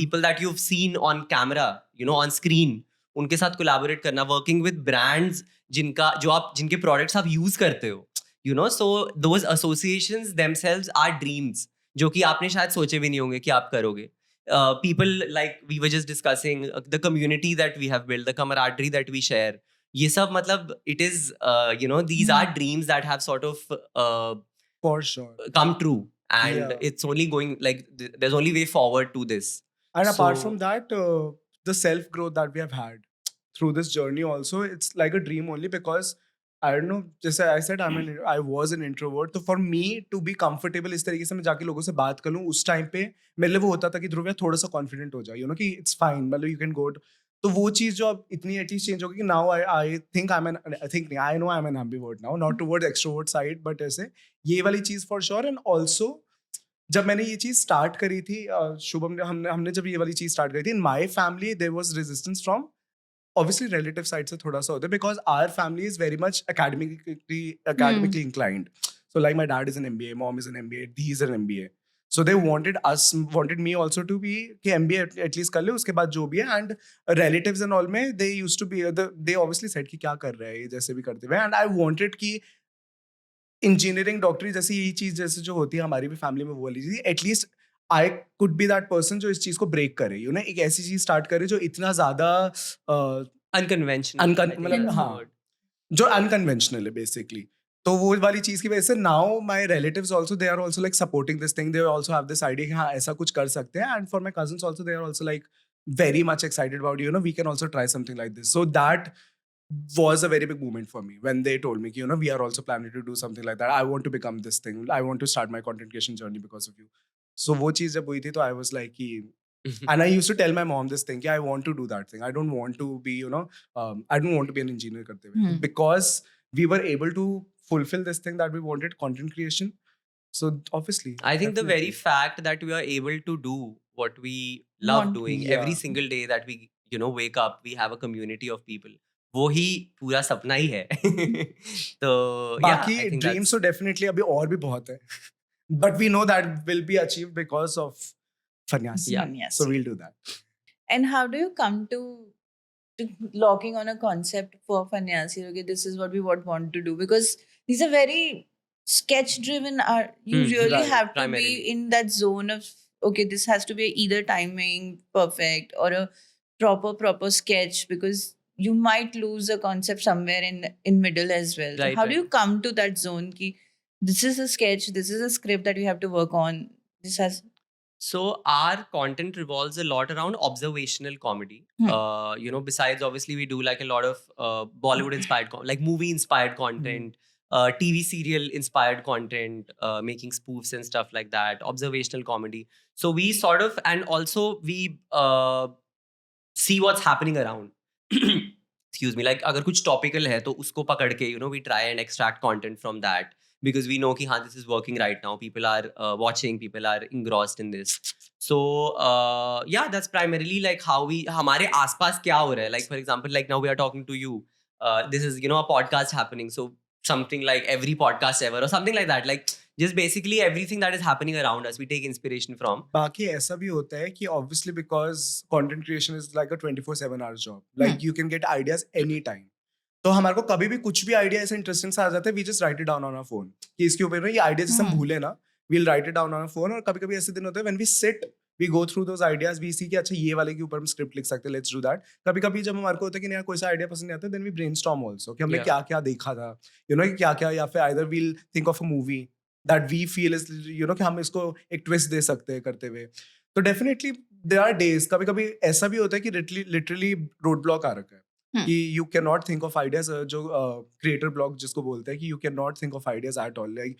S1: people that you've seen on camera, you know, on screen, उनके साथ collaborate करना, working with brands जिनके products आप use करते हो, you know, so those associations themselves are dreams जो कि आपने शायद सोचे भी नहीं होंगे कि आप करोगे. People, like we were just discussing, the community that we have built, the camaraderie that we share, ये सब मतलब it is you know, these are dreams that have sort of
S3: For sure.
S1: come true, and
S3: Yeah.
S1: it's only going like there's only way forward to this.
S3: And apart
S1: So-
S3: from that, the self growth that we have had through this journey also, it's like a dream only because I don't know, जैसे I said, I was an introvert. तो for me to be comfortable इस तरीके से मैं जाके लोगों से बात कर लूँ, उस टाइम पे मेरे लिए वो होता था कि ध्रुव यार थोड़ा सा कॉन्फिडेंट हो जाओ, you know, कि it's fine, मतलब you can go. तो वो चीज़ जो अब इतनी एटलीस्ट चेंज होगी कि now I think I know I'm an ambivert now, not towards extrovert side, but ऐसे ये वाली चीज़ for sure. And also जब मैंने ये चीज़ स्टार्ट करी थी, शुभम ने हमने जब ये वाली चीज़ स्टार्ट करी थी, in my family there was resistance from obviously relative side से थोड़ा सा होता है because our family is very much academically inclined. So like my dad is an MBA, mom is an MBA, he's an MBA. So they wanted me also to be कि MBA at least कर ले, उसके बाद जो भी है. And relatives and all में they used to be they obviously said कि क्या कर रहा है ये, जैसे भी करते हुए. And I wanted कि इंजीनियरिंग डॉक्टरी जैसी यही चीज जैसे जो होती है हमारी भी फैमिली में वो वाली चीज, at least I could be that person जो इस चीज को ब्रेक करे, यू नो, एक ऐसी चीज स्टार्ट करे जो इतना ज्यादा
S1: Unconventional. I think
S3: मतलब
S1: that's the
S3: हाँ
S1: word.
S3: जो अनकन्वेंशनल है बेसिकली. तो वो वाली चीज की वजह से now my relatives also they are also like supporting this thing, they also have this idea कि हाँ ऐसा कुछ कर सकते हैं, and for my cousins also they are also like very much excited about, you know, we can also try something like this. So that was a very big moment for me when they told me, you know, we are also planning to do something like that. I want to become this thing. I want to start my content creation journey because of you. So वो चीज जब हुई थी तो I was like कि and I used to tell my mom this thing कि I want to do that thing. I don't want to be, you know, I don't want to be an engineer करते हुए. Because we were able to fulfill this thing that we wanted, content creation. So obviously,
S1: I think the very
S3: definitely.
S1: fact that we are able to do what we love
S2: Want-
S1: doing
S3: Yeah.
S1: every single day that we, you know, wake up, we have a community of people. वो ही पूरा सपना ही है. तो
S3: बाकी
S1: yeah, I think
S3: dreams तो definitely अभी और भी बहुत है, but we know that will be achieved because of fantasy.
S1: Yeah.
S2: Yes.
S3: So we'll do that.
S2: And how do you come to locking on a concept for Fanyasi? Okay, this is what we want to do, because these are very sketch driven. You really
S3: right,
S2: have to
S1: primarily.
S2: be in that zone of, okay, this has to be either timing perfect or a proper sketch, because you might lose a concept somewhere in middle as well. So
S1: Right,
S2: how do
S1: right.
S2: you come to that zone ki this is a sketch, this is a script that you have to work on, this has
S1: So our content revolves a lot around observational comedy. You know, besides obviously we do like a lot of Bollywood inspired like movie inspired content, TV serial inspired content, making spoofs and stuff like that, observational comedy. So we sort of, and also we see what's happening around. Excuse me, like अगर कुछ topical है तो उसको पकड़ के, you know, we try and extract content from that, because we know कि हाँ, this is working right now, people are watching, people are engrossed in this. So yeah, that's primarily like how we, हमारे आसपास क्या हो रहा है, like for example, like now we are talking to you, this is, you know, a podcast happening, so something like every podcast ever or something like that, like just basically everything that is happening around us we take inspiration from.
S3: बाकी ऐसा भी होता है कि obviously because content creation is like a 24/7 hours job, like you can get ideas anytime. तो हमारे को कभी भी कुछ भी आइडिया ऐसे इंटरेस्टिंग सा आ जाता है, we just write it down on our phone कि इसके ऊपर ना ये आइडिया जैसे हम भूले ना, we'll write it down on our phone. और कभी कभी ऐसे दिन होते हैं when we sit, we go through those ideas, we see कि अच्छा ये वाले के ऊपर हम स्क्रिप्ट लिख सकते हैं, let's do that. कभी कभी जब हमारे को होता है कि नहीं कोई सा आइडिया पसंद नहीं आता, then we brainstorm also कि हमने
S1: Yeah.
S3: क्या क्या देखा था, you know, क्या क्या, या फिर either we'll think of a movie that we feel is, you know, कि हम इसको एक ट्विस्ट दे सकते हैं करते हुए. तो डेफिनेटली देयर आर डेज, कभी कभी ऐसा भी होता है कि लिटरली रोड ब्लॉक आ रखा है कि you can not think of ideas, जो क्रिएटर ब्लॉक जिसको बोलते हैं कि you can not think of ideas at all, like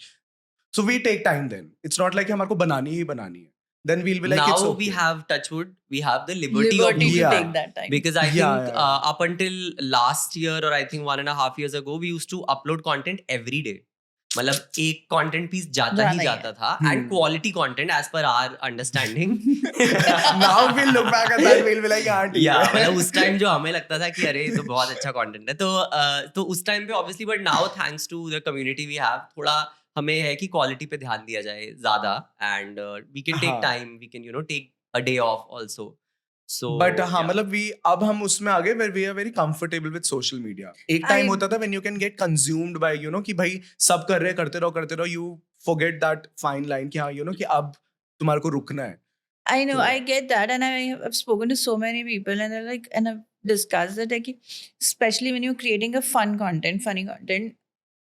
S3: so we take time. Then it's not like हमारे को बनानी ही बनानी है, then we'll be like
S1: now
S3: it's okay.
S1: we have, touchwood, we have the liberty of
S2: liberty
S1: doing
S2: to
S3: Yeah.
S2: take that time.
S1: because I
S3: Yeah,
S1: think
S3: yeah.
S1: Up until last year or I think 1.5 years ago we used to upload content every day. मतलब एक content piece जाता
S2: जाना
S1: ही
S2: ही
S1: जाता था, and quality content as per our understanding.
S3: Now we'll look back at that, we'll be like हाँ ठीक
S1: Yeah,
S3: है.
S1: मतलब उस टाइम जो हमें लगता था कि अरे ये तो बहुत अच्छा कंटेंट है, तो उस टाइम पे obviously, but now thanks to the community we have, थोड़ा हमें है कि क्वालिटी पे ध्यान दिया जाए ज्यादा, एंड वी कैन टेक
S3: हाँ.
S1: Time, we can, you know, take a day off also. So
S3: but हाँ मतलब अब हम उसमें आ गए where we are very comfortable with social media. एक टाइम
S2: I-
S3: होता था when you can get consumed by, you know, कि भाई सब कर रहे हैं, करते रहो, you forget that fine line कि हाँ, you know, कि अब तुम्हारे को रुकना है.
S2: I know,
S3: So-
S2: I get that, and I've spoken to so many people, and they're like, and I've discussed that, like, especially when you're creating a funny content,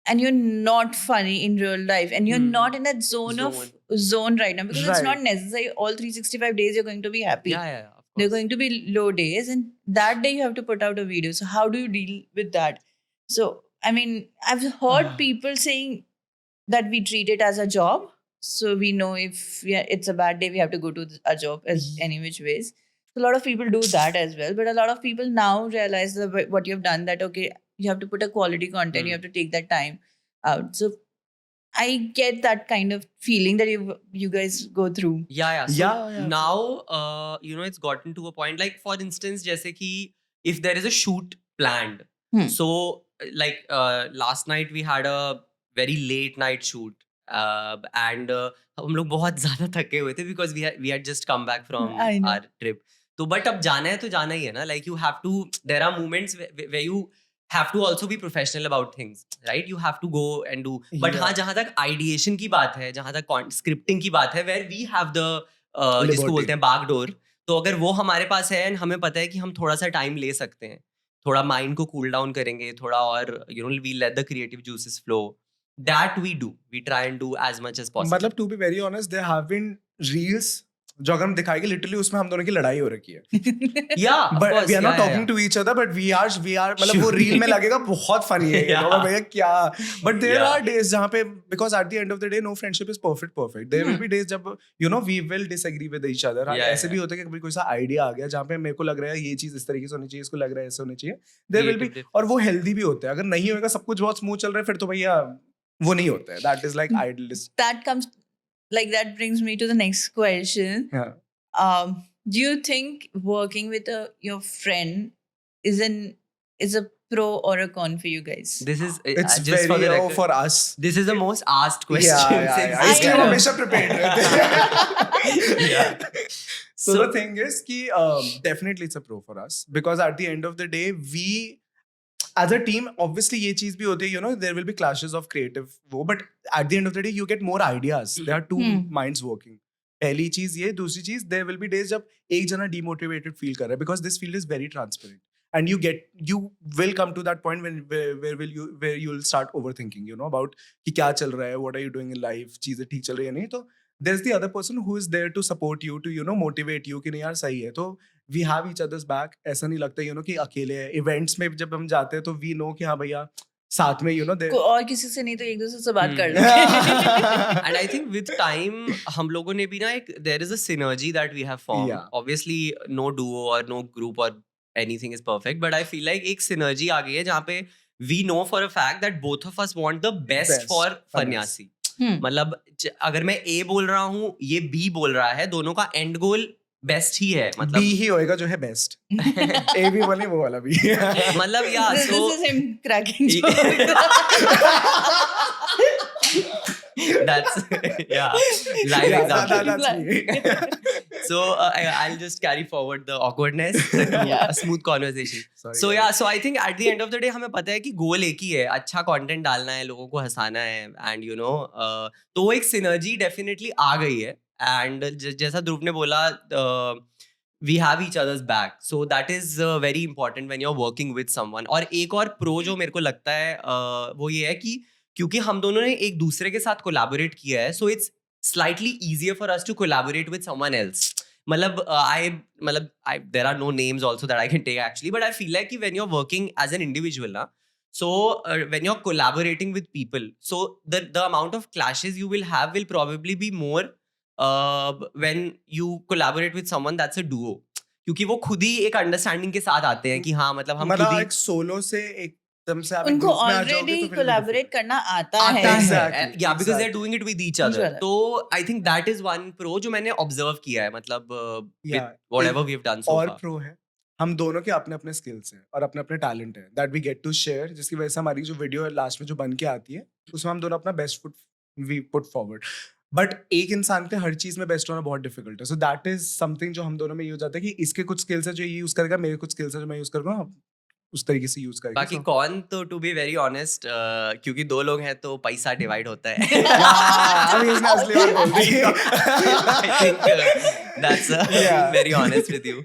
S2: and you're not funny in real life, and you're not in that zone right now, because it's
S3: Right.
S2: not necessary all 365 days you're going to be happy.
S1: yeah, of course.
S2: There are going to be low days, and that day you have to put out a video. So how do you deal with that? So I mean, I've heard people saying that we treat it as a job. So we know if it's a bad day, we have to go to a job as any which ways. So a lot of people do that as well. But a lot of people now realize what you've done, that okay, you have to put a quality content, you have to take that time out. So I get that kind of feeling that you guys go through.
S1: Yeah. So
S3: Yeah.
S1: now, you know, it's gotten to a point, like for instance, जैसे कि if there is a shoot planned, so like last night we had a very late night shoot, and हम लोग बहुत ज़्यादा थके हुए थे because we had just come back from
S2: I know.
S1: our trip. तो but अब जाना है तो जाना ही है ना, like you have to, there are moments where you have to also be professional about things, right? You have to go and do. But
S3: Yeah.
S1: हाँ, जहाँ तक ideation की बात है, जहाँ तक scripting की बात है, where we have the जिसको
S3: Liberty.
S1: बोलते हैं backdoor, तो अगर वो हमारे पास है and हमें पता है कि हम थोड़ा सा टाइम ले सकते हैं, थोड़ा माइंड को कूल डाउन करेंगे, थोड़ा और, you know, we let the creative juices flow, that we try and do as much as possible.
S3: मतलब to be very honest, there have been reels जो अगर हम दिखाएंगे लिटरली उसमें हम दोनों की लड़ाई हो रखी है.
S1: Yeah, of
S3: But
S1: course,
S3: we are not
S1: yeah,
S3: talking
S1: yeah.
S3: to each other, but we are मतलब वो रील में लगेगा बहुत फनी है.
S1: Yeah.
S3: भैया क्या. But there
S1: Yeah.
S3: are days जहाँ पे because at the end of the day no friendship is perfect. There will be days जब we will disagree with each other.
S1: Yeah,
S3: ऐसे भी होता है कि कभी कोई सा आइडिया आ गया जहाँ पे मेरे को लग रहा है ये चीज इस तरीके से होनी चाहिए, इसको लग रहा है ऐसे होनी चाहिए. There will be
S1: Creative
S3: और वो हेल्दी भी होते हैं. अगर नहीं होएगा सब कुछ बहुत स्मूथ चल रहा है फिर तो भैया वो नहीं होता है. That is like idealist.
S2: That brings me to the next question.
S3: Yeah.
S2: Do you think working with your friend is a pro or a con for you guys?
S1: This is
S3: It's
S1: just
S3: very
S1: for the record,
S3: for us.
S1: this is the most asked question.
S3: Yeah.
S1: since
S3: इसलिए
S2: I
S3: हम
S2: know.
S3: हमेशा prepared रहते हैं.
S1: Yeah.
S3: So the thing is कि definitely it's a pro for us because at the end of the day we as a team obviously ये चीज भी होती है there will be clashes of creative वो but at the end of the day you get more ideas. There are two minds working. पहली चीज ये, दूसरी चीज there will be days जब एक जना demotivated feel कर रहा है because this field is very transparent and you will come to that point where you'll start overthinking about कि क्या चल रहा है, what are you doing in life, चीजें ठीक चल रही है नहीं, तो there's the other person who is there to support you to motivate you कि नहीं यार सही है. तो we have each other's back. ऐसा नहीं लगता कि अकेले है. Events में जब हम जाते हैं तो we know कि हाँ भैया साथ में
S2: और किसी से नहीं तो एक दूसरे से बात कर लो.
S1: And I think with time हम लोगों ने भी ना there is a synergy that we have formed.
S3: Yeah.
S1: Obviously no duo or no group or anything is perfect, but I feel like एक synergy आ गई है जहाँ पे we know for a fact that both of us want the best for फन्यासी. मतलब अगर मैं A बोल रहा हूँ ये B बोल रहा है, दोनों का end goal बेस्ट ही है. मतलब
S3: B ही होएगा जो है बेस्ट. A भी बोले वो वाला भी.
S1: मतलब yeah,
S2: This
S1: so
S2: is him cracking jokes.
S1: that's yeah, live example.
S3: That's me.
S1: So I'll just carry forward the awkwardness to a smooth conversation.
S3: Sorry,
S1: So
S3: guys.
S1: yeah, so I think at the end of the day हमें पता है कि गोल एक ही है, अच्छा content डालना है, लोगों को हंसाना है and तो वो एक सिनर्जी डेफिनेटली आ गई है. एंड जैसा ध्रुव ने बोला we have each other's back, so that is very important when you're working with someone. और एक और प्रो जो मेरे को लगता है वो ये है कि क्योंकि हम दोनों ने एक दूसरे के साथ कोलैबोरेट किया है, so it's slightly easier for us to collaborate with someone else. मतलब there are no names also that I can take actually, but I feel like when you're working as an individual na, so when you're collaborating with people, so the amount of clashes you will have will probably be more when you collaborate with someone that's a duo, क्योंकि वो खुद ही एक understanding के साथ आते हैं कि हाँ मतलब हम खुद ही
S3: एक सोलो से एकदम से आप
S2: उनको
S3: group में आ जाओगे
S2: ऑलरेडी
S3: तो फिर
S2: कोलैबोरेट करना आता है.
S3: Exactly,
S1: yeah, because they're doing it with each other.
S2: other.
S1: तो I think that is one pro जो मैंने observe किया है, मतलब with
S3: Yeah.
S1: whatever we've done so
S3: और
S1: far.
S3: प्रो है हम दोनों के अपने अपने स्किल्स हैं और अपने अपने टैलेंट है that we get to share, जिसकी वजह से हमारी जो वीडियो लास्ट में जो बन के आती है उसमें हम दोनों अपना best foot we put forward. But एक इंसान पे हर चीज में बेस्ट होना बहुत डिफिकल्ट है. सो दैट इज समथिंग जो हम दोनों में ये हो जाता है कि इसके कुछ स्किल्स है जो ये यूज करेगा, मेरे कुछ स्किल्स है जो मैं यूज करूंगा, उस तरीके से यूज करेंगे.
S1: बाकी कौन तो टू बी वेरी ऑनेस्ट क्योंकि दो लोग हैं तो पैसा डिवाइड होता है.
S3: अभी इसने असली बात बोल दी.
S1: I think that's
S3: Yeah.
S1: very honest with you.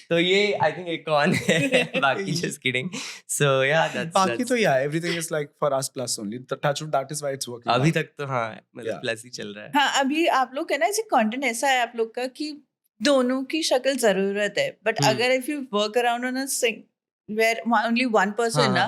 S1: तो ये I think एक कौन है, बाकी just kidding. So yeah,
S3: बाकी
S1: that's
S3: तो yeah, everything is like for us plus only. The touch of that is why it's working.
S1: अभी तक तो हाँ मतलब
S3: Yeah.
S1: प्लस ही चल रहा है.
S2: हाँ, अभी आप लोग का ना ऐसे कंटेंट ऐसा है आप लोग का कि दोनों की शक्ल जरूरत है, बट अगर if you work around on a where only one person ना,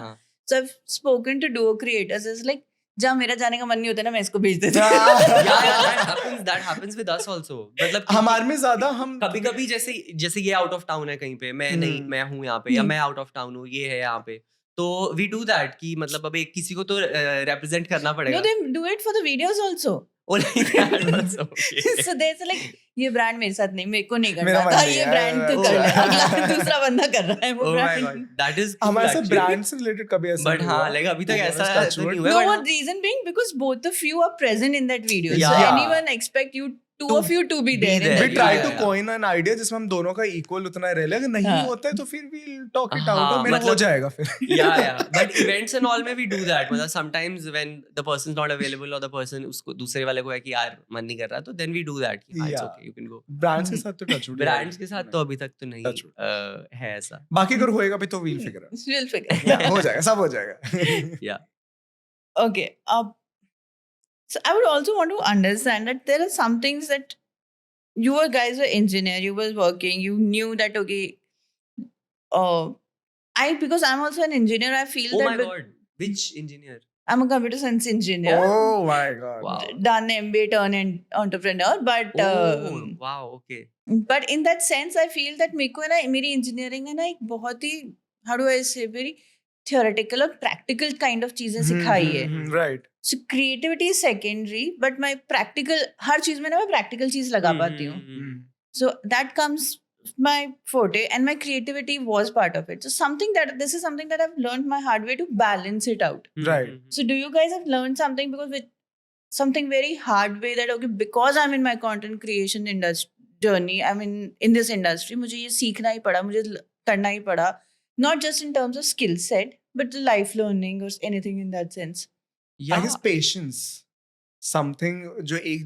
S2: so I've spoken to duo creators, it's like जहाँ मेरा जाने का मन नहीं होता ना मैं इसको भेज देती हूँ.
S1: Yeah, that happens with us also. मतलब
S3: हमारे में ज्यादा हम
S1: कभी-कभी जैसे ये आउट ऑफ टाउन है कहीं पे, मैं नहीं मैं हूँ यहाँ पे, या मैं आउट ऑफ टाउन हूँ ये है यहाँ पे, तो वी डू दैट कि मतलब अब एक किसी को तो रिप्रेजेंट करना पड़ेगा.
S2: No, they do it for the videos also.
S1: Oh, like that also. Okay.
S2: So there's like ये ब्रांड मेरे साथ नहीं, मेरे को नहीं
S3: मेरा
S2: करना
S3: मन
S2: था,
S3: नहीं
S2: ये
S3: है,
S2: ब्रांड तो
S3: oh
S2: कर ले,
S3: my
S2: अगला दूसरा बंदा कर रहा है वो
S1: Oh my
S2: brand.
S1: God, that is cool
S3: हमारे साथ
S1: actually.
S3: ब्रांड से रिलेटेड कभी ऐसा
S1: But
S3: नहीं
S1: हाँ,
S3: हुआ.
S1: like अभी तक
S3: To be
S1: ऐसा
S3: honest,
S1: तो नहीं
S3: touch
S1: हुआ.
S2: No,
S1: but
S2: what reason being because both of you are present in that video, so
S3: Yeah.
S2: anyone expect you two of you to be
S1: be
S2: there in
S1: there.
S2: that
S3: We
S2: video.
S3: try
S1: Yeah,
S3: to
S1: yeah.
S3: coin an idea जिसमें हम दोनों का equal उतना रह ले, अगर नहीं
S2: हाँ.
S3: होता है तो फिर we'll talk it out.
S1: हाँ,
S3: और मेरा हो
S1: मतलब-
S3: जाएगा फिर.
S1: Yeah. But events and all में we do that. मतलब sometimes when the person's not available or the person उसको दूसरे वाले को है कि यार मन नहीं कर रहा, तो then we do that कि हाँ, it's
S3: Yeah.
S1: okay, you can go.
S3: Brands के साथ तो टच वुड.
S1: ब्रांड्स के साथ तो अभी तक तो नहीं
S3: Touch wood.
S1: है ऐसा.
S3: बाकी अगर होएगा भी तो we'll figure out.
S2: We'll figure it
S3: Yeah, हो जाएगा, सब हो जाएगा.
S2: Okay, अब So I would also want to understand that there are some things that you were guys were engineer, you were working, you knew that okay, because I'm also an engineer, I feel
S1: Oh
S2: that
S1: my god, which engineer?
S2: I'm a computer science engineer.
S3: Oh my god.
S1: Wow.
S2: Done MBA, turned entrepreneur, but
S1: Oh wow, okay.
S2: but in that sense, I feel that मेरे को है ना मेरी engineering है ना एक बहुत ही how do I say very theoretical और practical kind of चीजें सिखाई है.
S3: Right.
S2: So creativity is secondary, but my practical हर चीज में ना मैं practical चीज लगा पाती हूँ. So that comes my forte, and my creativity was part of it. So this is something that I've learned my hard way to balance it out.
S3: Right.
S2: So do you guys have learned something because with something very hard way that okay, because I'm in my content creation journey, I'm in this industry, मुझे ये सीखना ही पड़ा, मुझे करना ही पड़ा, not just in terms of skill set, but the life learning or anything in that sense.
S3: I guess patience. Something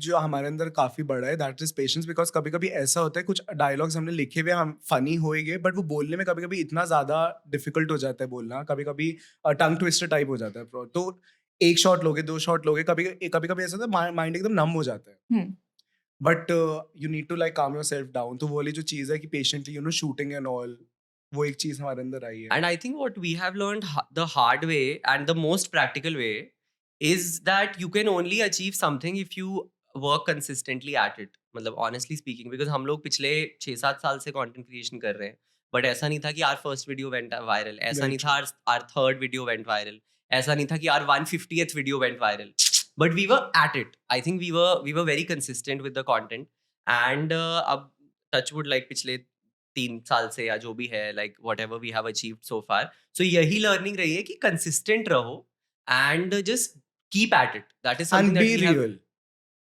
S3: जो हमारे अंदर काफी बड़ा है, that is patience, because कभी कभी ऐसा होता है कुछ डायलॉग्स हमने लिखे हुए हम फनी होएंगे बट वो बोलने में कभी कभी इतना ज्यादा डिफिकल्ट हो जाता है बोलना, कभी कभी टंग ट्विस्टर टाइप हो जाता है, तो एक शॉट लोगे 2 शॉट लोगे, कभी कभी ऐसा होता है माइंड एकदम नम हो जाता है, but you need to like calm yourself down. तो वो वाली जो चीज है कि पेशेंटली शूटिंग एंड ऑल, वो एक चीज हमारे अंदर आई है.
S1: And I think what we have learned the hard way and the most practical way is that you can only achieve something if you work consistently at it. मतलब honestly speaking, because हम लोग पिछले 6-7 साल से content creation कर रहे हैं, but ऐसा नहीं था कि our first video went viral, ऐसा
S3: Very
S1: नहीं था our third video went viral, ऐसा नहीं था कि our 150th video went viral, but we were at it. I think we were very consistent with the content, and अब touch wood like पिछले 3 साल से या जो भी है, like whatever we have achieved so far, so यही learning रही है कि consistent रहो and just keep at it. That is something
S3: And
S1: that
S3: be
S1: we have,
S3: real.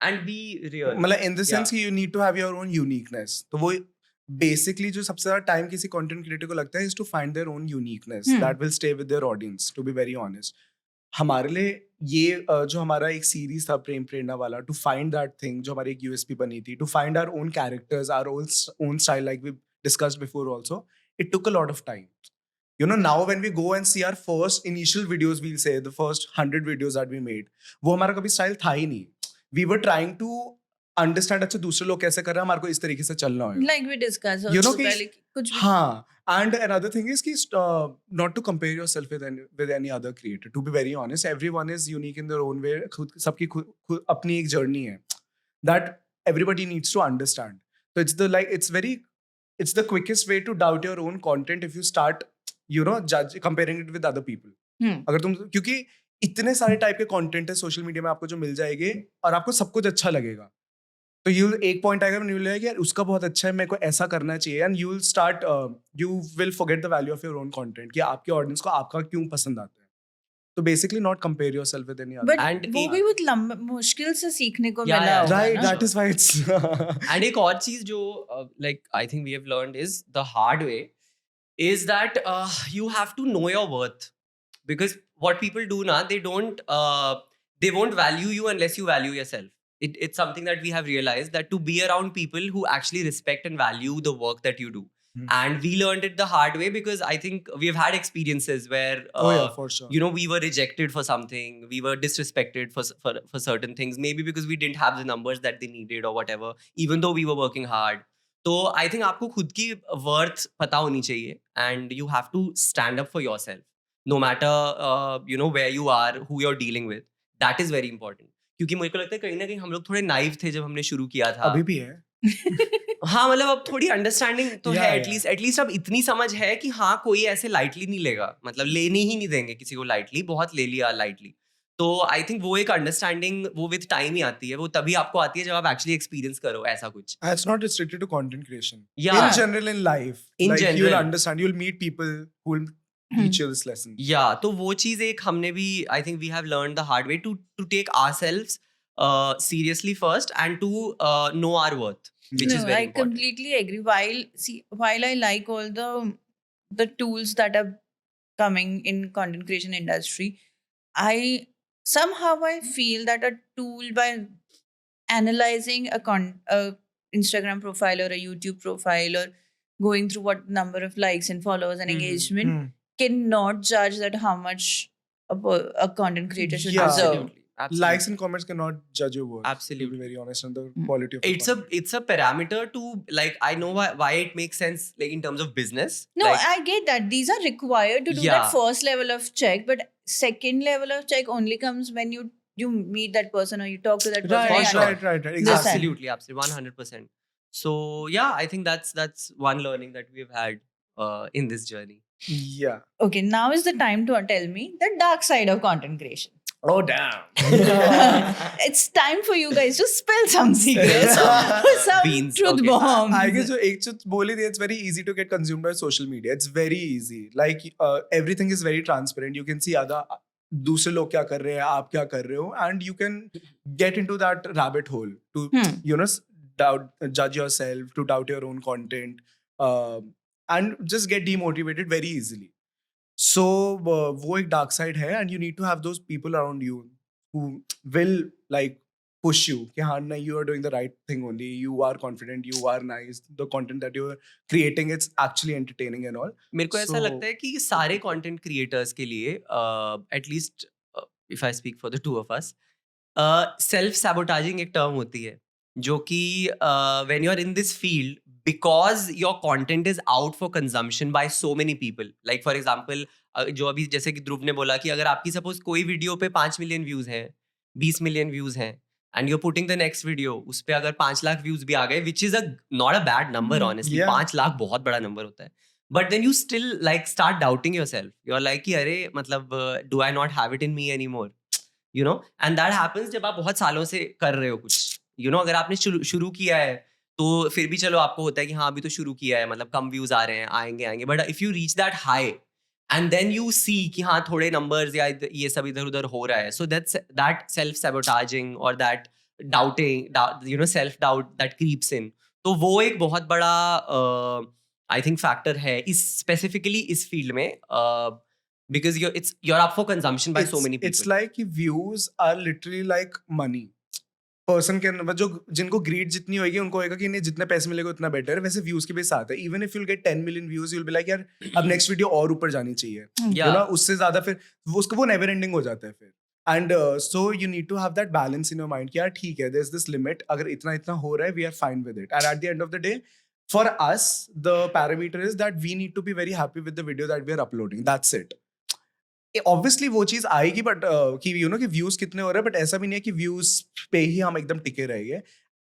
S1: and be real.
S3: मतलब in the sense
S1: Yeah.
S3: कि you need to have your own uniqueness. तो वो basically जो सबसे ज्यादा टाइम किसी content creator को लगता है is to find their own uniqueness that will stay with their audience, to be very honest. हमारे लिए ये जो हमारा एक सीरीज था प्रेम प्रेरणा वाला, to find that thing जो हमारी एक USP बनी थी, to find our own characters, our own style, like we discussed before also, it took a lot of time. Now when we go and see our first initial videos, we'll say the first 100 videos that we made, वो हमारा कभी style था ही नहीं. We were trying to understand अच्छा दूसरे लोग कैसे कर रहे हैं, हमारे को इस तरीके से चलना होगा.
S2: Like we discussed
S3: You know
S2: also,
S3: कि
S2: पहले कि कुछ भी
S3: हाँ, and another thing is कि not to compare yourself with any other creator. To be very honest, everyone is unique in their own way. सबकी अपनी एक journey है that everybody needs to understand. So it's the quickest way to doubt your own content if you start comparing it with other people. अगर तुम, क्योंकि इतने सारे type के कंटेंट है सोशल मीडिया में आपको जो मिल जाएंगे और आपको सब कुछ अच्छा लगेगा, तो यू एक पॉइंट आएगा यू लगेगा यार उसका बहुत अच्छा है, मेरे को ऐसा करना चाहिए, and you will forget the value of your own content कि आपके ऑडियंस को आपका क्यों पसंद आता है. तो basically not compare yourself with any other.
S2: But
S1: And
S2: वो
S1: एक-
S2: भी बहुत मुश्किल से सीखने को
S1: Yeah,
S2: मिला
S1: yeah,
S2: होगा
S3: राइट,
S2: ना.
S3: That is why it's
S1: And एक और चीज जो like I think we have learned is the hard way is that you have to know your worth, because what people do now, they won't value you unless you value yourself. It's something that we have realized, that to be around people who actually respect and value the work that you do. And we learned it the hard way, because I think we've had experiences where
S3: oh yeah, for sure.
S1: we were rejected for something, we were disrespected for certain things, maybe because we didn't have the numbers that they needed or whatever, even though we were working hard. तो I think आपको खुद की worth पता होनी चाहिए, and you have to stand up for yourself, no matter where you are, who you're dealing with. That is very important. क्योंकि मुझे को लगता है कहीं ना कहीं हम लोग थोड़े नाइव थे जब हमने शुरू किया था.
S3: अभी भी है.
S1: हाँ, मतलब अब थोड़ी अंडरस्टैंडिंग तो
S3: Yeah,
S1: है,
S3: yeah.
S1: एटलीस्ट अब इतनी समझ है कि हाँ कोई ऐसे लाइटली नहीं लेगा, मतलब लेने ही नहीं देंगे किसी को लाइटली, बहुत ले लिया लाइटली. तो आई थिंक वो एक अंडरस्टैंडिंग वो विद टाइम ही आती है, वो तभी आपको आती है जब आप एक्चुअली एक्सपीरियंस करो ऐसा कुछ.
S3: And it's not restricted to content creation.
S1: Yeah.
S3: In general in life.
S1: In
S3: like
S1: general.
S3: you'll understand, you'll meet people who will teach you this lesson.
S1: या तो वो चीज एक हमने भी I think we have learn the hard way to take ourselves seriously first, and to know our worth, which
S2: No,
S1: is very
S2: I
S1: important.
S2: completely agree. While I like all the tools that are coming in content creation industry, I feel that a tool by analyzing a Instagram profile or a YouTube profile or going through what number of likes and followers and engagement cannot judge that how much a content creator should
S3: Yeah.
S2: deserve.
S1: Absolutely.
S3: Likes and comments cannot judge your worth. To
S1: Absolutely.
S3: be very honest, and the
S2: Mm.
S3: quality of your content.
S1: It's a parameter to, like, I know why it makes sense, like in terms of business.
S2: No,
S1: like,
S2: I get that. These are required to do
S1: Yeah.
S2: that first level of check, but second level of check only comes when you meet that person or you talk to that person.
S3: Right,
S1: For
S2: and-
S1: sure.
S3: right.
S2: This
S3: Exactly.
S2: time.
S1: absolutely 100%. So yeah, I think that's one learning that we've had in this journey.
S3: Yeah.
S2: Okay, now is the time to tell me the dark side of content creation.
S3: Oh damn.
S2: It's time for you guys to spill some secrets, some
S1: beans,
S2: truth
S1: okay.
S2: bombs.
S3: I guess जो एक चीज बोली थी, it's very easy to get consumed by social media. It's very easy. Like everything is very transparent. You can see other दूसरे लोग क्या कर रहे हैं, आप क्या कर रहे हो, and you can get into that rabbit hole to you know judge yourself, to doubt your own content, and just get demotivated very easily. So वो एक dark side है, and you need to have those people around you who will like push you कि हाँ नहीं, you are doing the right thing only, you are confident, you are nice, the content that you are creating, it's actually entertaining and all.
S1: मेरे को ऐसा
S3: So-
S1: लगता है कि सारे कंटेंट क्रिएटर्स के लिए, at least if I speak for the two of us, self sabotaging एक टर्म होती है, जो कि when you are in this field, because your content is out for consumption by so many people, like for example जो अभी जैसे कि ध्रुव ने बोला कि अगर आपकी सपोज कोई वीडियो पे 5 मिलियन व्यूज हैं, 20 मिलियन व्यूज हैं, and you are putting the next video, उस पे अगर 5 लाख व्यूज भी आ गए, which is not a bad number honestly,
S3: Yeah.
S1: 5 lakh बहुत बड़ा नंबर होता है, but then you still like start doubting yourself, you are like कि अरे मतलब do I not have it in me anymore, you know, and that happens जब आप बहुत सालों से कर रहे हो कुछ, यू नो, अगर आपने शुरू किया है तो फिर भी चलो आपको होता है कि हाँ अभी तो शुरू किया है, मतलब कम व्यूज आ रहे हैं, आएंगे, but if you reach that high and then you see कि हाँ थोड़े नंबर्स या ये सब इधर उधर हो रहा है, सो दैट सेल्फ सैबोटाजिंग और that doubting, you know, self doubt that creeps in, तो वो एक बहुत बड़ा आई थिंक फैक्टर है इस स्पेसिफिकली इस फील्ड में, because you're up for consumption by so many people.
S3: It's like कि views are literally like money. Person के जो जिनको greed जितनी होगी उनको होगा कि नहीं जितने पैसे मिलेगा उतना बेटर है, वैसे views के भी साथ है. Even if you'll get 10 million views, you'll be like यार अब next video और ऊपर जानी चाहिए.
S1: Yeah.
S3: You know, उससे ज्यादा फिर वो never ending हो जाता है फिर. And so you need to have that balance in your mind कि यार ठीक है, there's this limit, अगर इतना हो रहा है, we are fine with it. And at the end of the day, for us, the parameter is that we need to be very happy with the video that we are uploading. That's it. Obviously वो चीज आएगी, but कि you know कि views कितने हो रहे हैं, but ऐसा भी नहीं है कि व्यूज पे ही हम एकदम टिके रहेंगे.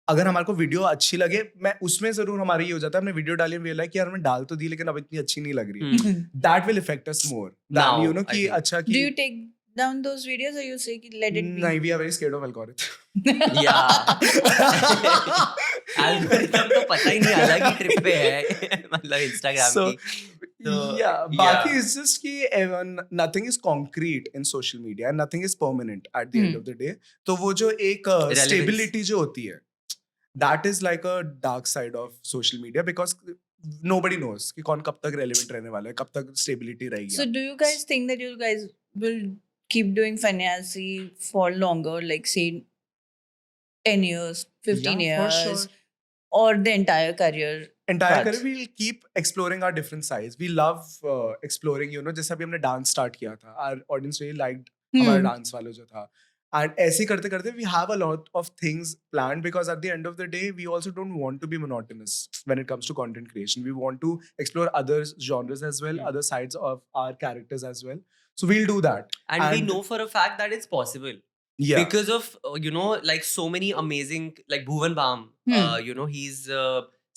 S3: अगर हमारे को वीडियो अच्छी लगे, मैं उसमें जरूर हमारा ये हो जाता है, हमने वीडियो डाली, रियलाइज कि यार हमने डाल तो दी लेकिन अब इतनी अच्छी नहीं लग रही. That will affect us more
S1: Now,
S3: than, you know,
S1: I
S3: कि
S1: think.
S3: अच्छा
S2: Do
S3: कि
S2: you take down those videos or you say कि let it be?
S3: नहीं, we are very scared of algorithm.
S1: Yeah. Algorithm तो पता ही नहीं, अलग ही trip पे है मतलब इंस्टाग्राम
S3: So,
S1: की. So,
S3: yeah, बाकी it's just कि nothing is concrete in social media and nothing is permanent at the end of the day. तो वो जो एक stability जो होती है, that is like a dark side of social media, because nobody knows कि कौन कब तक relevant रहने वाला है, कब तक stability रहेगी.
S2: So do you guys think that you guys will keep doing Fanyasi for longer, like say 10 years, 15
S3: Yeah, for
S2: years,
S3: sure.
S2: or the entire career?
S3: Entire
S2: But-
S3: career we'll keep exploring our different sides. We love exploring, you know, जैसे अभी हमने dance start किया था, our audience really liked हमारा dance वाला जो था, and ऐसे करते करते we have a lot of things planned, because at the end of the day we also don't want to be monotonous when it comes to content creation. We want to explore other genres as well, other sides of our characters as well, so we'll do that.
S1: and we
S3: And-
S1: know for a fact that it's possible.
S3: Yeah,
S1: Because of you know, like so many amazing, like Bhuvan Bam, you know, he's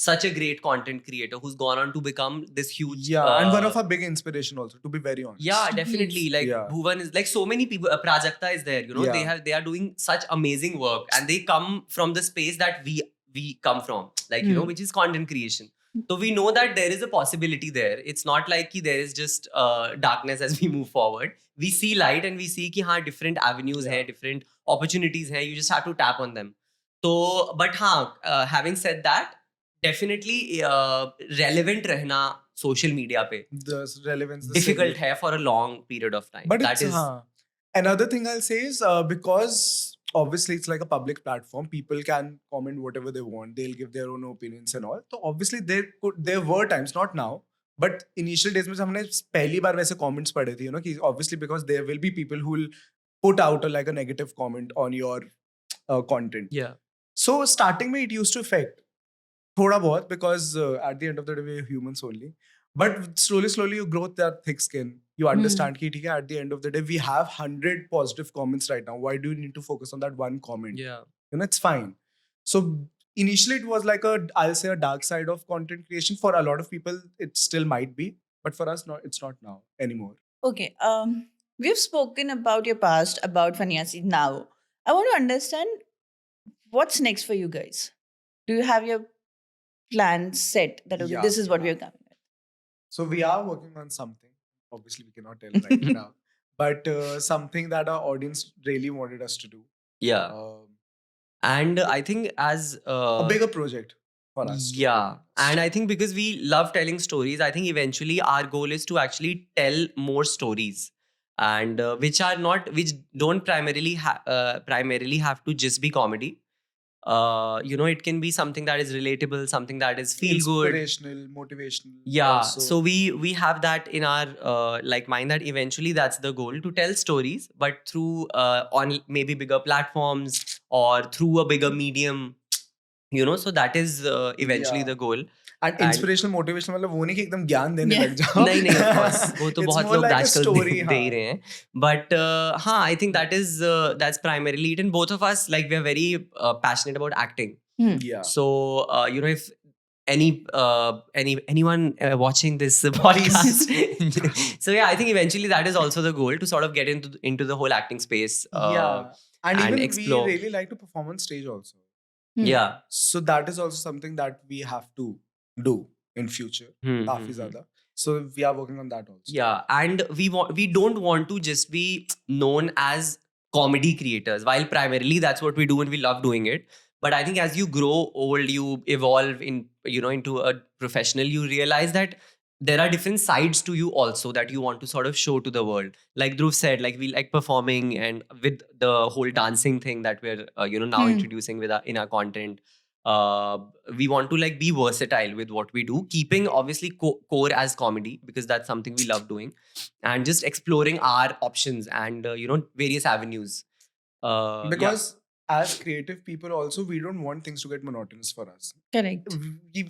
S1: such a great content creator who's gone on to become this huge
S3: and one of our big inspiration also, to be very honest.
S1: yeah, definitely. Like
S3: Yeah.
S1: Bhuvan is like so many people. Prajakta is there. You know,
S3: Yeah.
S1: they are doing such amazing work, and they come from the space that we come from. Like you know, which is content creation. So we know that there is a possibility there. It's not like ki there is just darkness as we move forward. We see light and we see कि हाँ different avenues हैं, different opportunities हैं. You just have to tap on them. So, but हाँ, having said that, definitely relevant रहना social media पे
S3: The relevance, the
S1: difficult
S3: stability.
S1: है for a long period of time.
S3: But
S1: that
S3: it's,
S1: is
S3: another thing I'll say is because obviously it's like a public platform, people can comment whatever they want, they'll give their own opinions and all. So obviously there were times, not now, but initial days में जब हमने पहली बार वैसे comments पढ़े थे, you know, कि obviously because there will be people who will put out like a negative comment on your content.
S1: Yeah.
S3: So starting में it used to affect thoda bahut because at the end of the day we're humans only. But slowly you grow that thick skin. You understand कि ठीक है, at the end of the day we have 100 positive comments right now. Why do you need to focus on that one comment?
S1: Yeah.
S3: You know, it's fine. So initially it was like I'll say a dark side of content creation. For a lot of people it still might be, but for us it's not now anymore.
S2: Okay. We've spoken about your past, about Fanyasi. Now, I want to understand what's next for you guys. Do you have your plans set that okay,
S3: Yeah.
S2: this is what we're coming with?
S3: So we are working on something. Obviously, we cannot tell right now, but something that our audience really wanted us to do.
S1: Yeah. And I think as
S3: A bigger project for us. to
S1: yeah,
S3: do.
S1: and I think because we love telling stories, I think eventually our goal is to actually tell more stories, and which don't primarily have to just be comedy. You know, it can be something that is relatable, something that is feel good.
S3: Inspirational, motivational.
S1: Yeah,
S3: also.
S1: so we have that in our like mind that eventually that's the goal, to tell stories, but through on maybe bigger platforms or through a bigger medium, you know. So that is eventually
S3: Yeah.
S1: the goal.
S3: And inspirational, motivational मतलब वो नहीं कि एकदम ज्ञान देने
S2: Yeah.
S3: लग जाओ.
S1: नहीं of course, वो तो
S3: It's
S1: बहुत
S3: more
S1: लोग
S3: like a
S1: आजकल
S3: story,
S1: दे ही रहे हैं, but हाँ, I think that's primarily it. And both of us, like, we're very passionate about acting.
S3: Yeah.
S1: So you know, if anyone watching this podcast, so yeah, I think eventually that is also the goal, to sort of get into the whole acting space.
S3: Yeah. And
S1: and
S3: even
S1: explore.
S3: we really like to perform on stage also.
S1: Yeah.
S3: So that is also something that we have to do in future. काफी ज़्यादा. So we are working on that also.
S1: Yeah, and we don't want to just be known as comedy creators, while primarily that's what we do and we love doing it. But I think as you grow old, you evolve into a professional, you realize that there are different sides to you also that you want to sort of show to the world. Like Dhruv said, like, we like performing, and with the whole dancing thing that we're now introducing in our content. We want to like be versatile with what we do, keeping obviously core as comedy, because that's something we love doing, and just exploring our options and various avenues.
S3: Because as creative people also, we don't want things to get monotonous for us.
S2: Correct.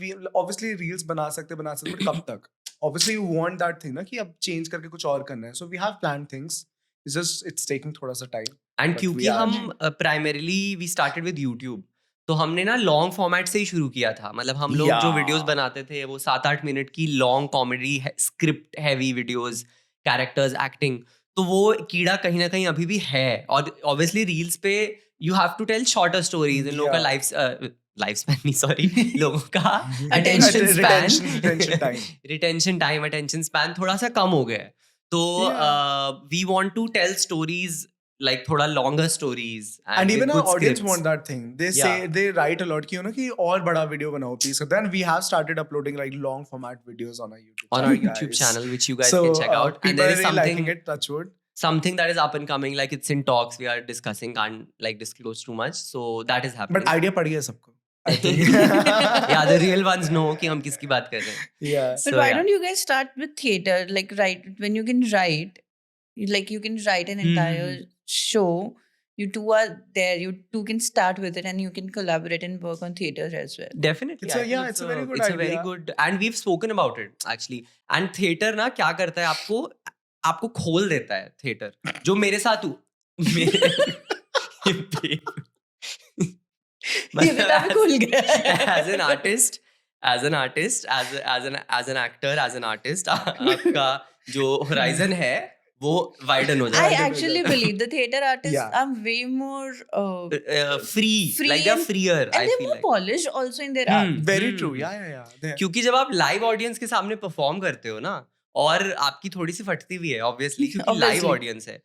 S3: We obviously reels बना सकते but कब तक? Obviously you want that thing ना कि अब change करके कुछ और करना है. So we have planned things. It's taking थोड़ा सा time.
S1: And
S3: But
S1: क्योंकि
S3: we are-
S1: हम primarily we started with YouTube, तो हमने ना लॉन्ग फॉर्मेट से ही शुरू किया था. मतलब हम लोग जो
S3: Yeah.
S1: वीडियोस बनाते थे वो 7-8 मिनट की long comedy script heavy videos, characters, acting, तो वो कीड़ा कहीं ना कहीं अभी भी है. और ऑब्वियसली रील्स पे you have to tell shorter stories. इन लोगों का लाइफ स्पैन नहीं, सॉरी, लोगों का रिटेंशन टाइम, अटेंशन स्पैन थोड़ा सा कम हो गया है. तो we want to tell stories, like thoda longer stories,
S3: and even
S1: with
S3: our
S1: good
S3: audience
S1: scripts.
S3: want that thing. They say they write a lot कि और बड़ा video बनाओ please. So then we have started uploading like long format videos on our YouTube
S1: channel, which you guys
S3: so,
S1: can check out. And there is
S3: really
S1: something
S3: liking it, touch wood.
S1: Something that is up and coming, like it's in talks, we are discussing, can't like disclose too much, so that is happening.
S3: But idea पड़ गया सबको. I think.
S1: Yeah, the real ones know कि हम किसकी बात कर रहे हैं.
S3: Yeah.
S2: But why don't you guys start with theater? Like, when you can write, you can write an entire show. You two are there. You two can start with it, and you can collaborate and work on theater as well.
S1: Definitely.
S3: It's
S1: I think
S3: it's a very good
S1: it's
S3: idea.
S1: a very good, and we've spoken about it actually. And theater ना क्या करता है, आपको खोल देता है theater. जो मेरे साथ
S2: खुल गया.
S1: as an artist, as an actor, as an artist, आपका जो horizon है वो widen हो जाता
S2: I
S1: है.
S2: actually believe the theater artists
S3: Yeah.
S2: are way more
S1: free, like they're
S2: and-
S1: freer.
S2: and
S1: I
S2: they're
S1: feel
S2: more
S1: like.
S2: polished also in their art.
S3: Very true. Yeah. There.
S1: क्योंकि जब आप live audience के सामने perform करते हो ना, और आपकी थोड़ी सी फटती भी है ऑब्वियसली, क्योंकि लाइव
S2: Obviously.
S1: ऑडियंस है.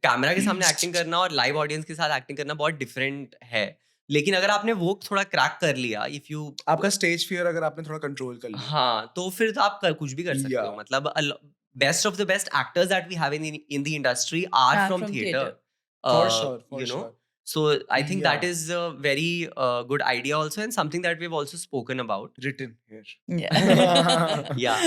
S1: कैमरा के सामने एक्टिंग करना और लाइव ऑडियंस के साथ एक्टिंग करना बहुत डिफरेंट है. लेकिन अगर आपने वो थोड़ा क्रैक कर लिया, इफ यू
S3: आपका स्टेज फियर अगर आपने थोड़ा कंट्रोल कर लिया.
S1: हाँ, तो फिर तो आप कुछ भी कर सकते हो.
S3: Yeah.
S1: मतलब best of the best actors that we have in the industry are from theater.
S3: For sure.
S1: You know,
S3: sure.
S1: so I think that
S3: Yeah.
S1: is a very good idea also, and something that we've also spoken about.
S3: Written here.
S2: Yeah.
S1: Yeah.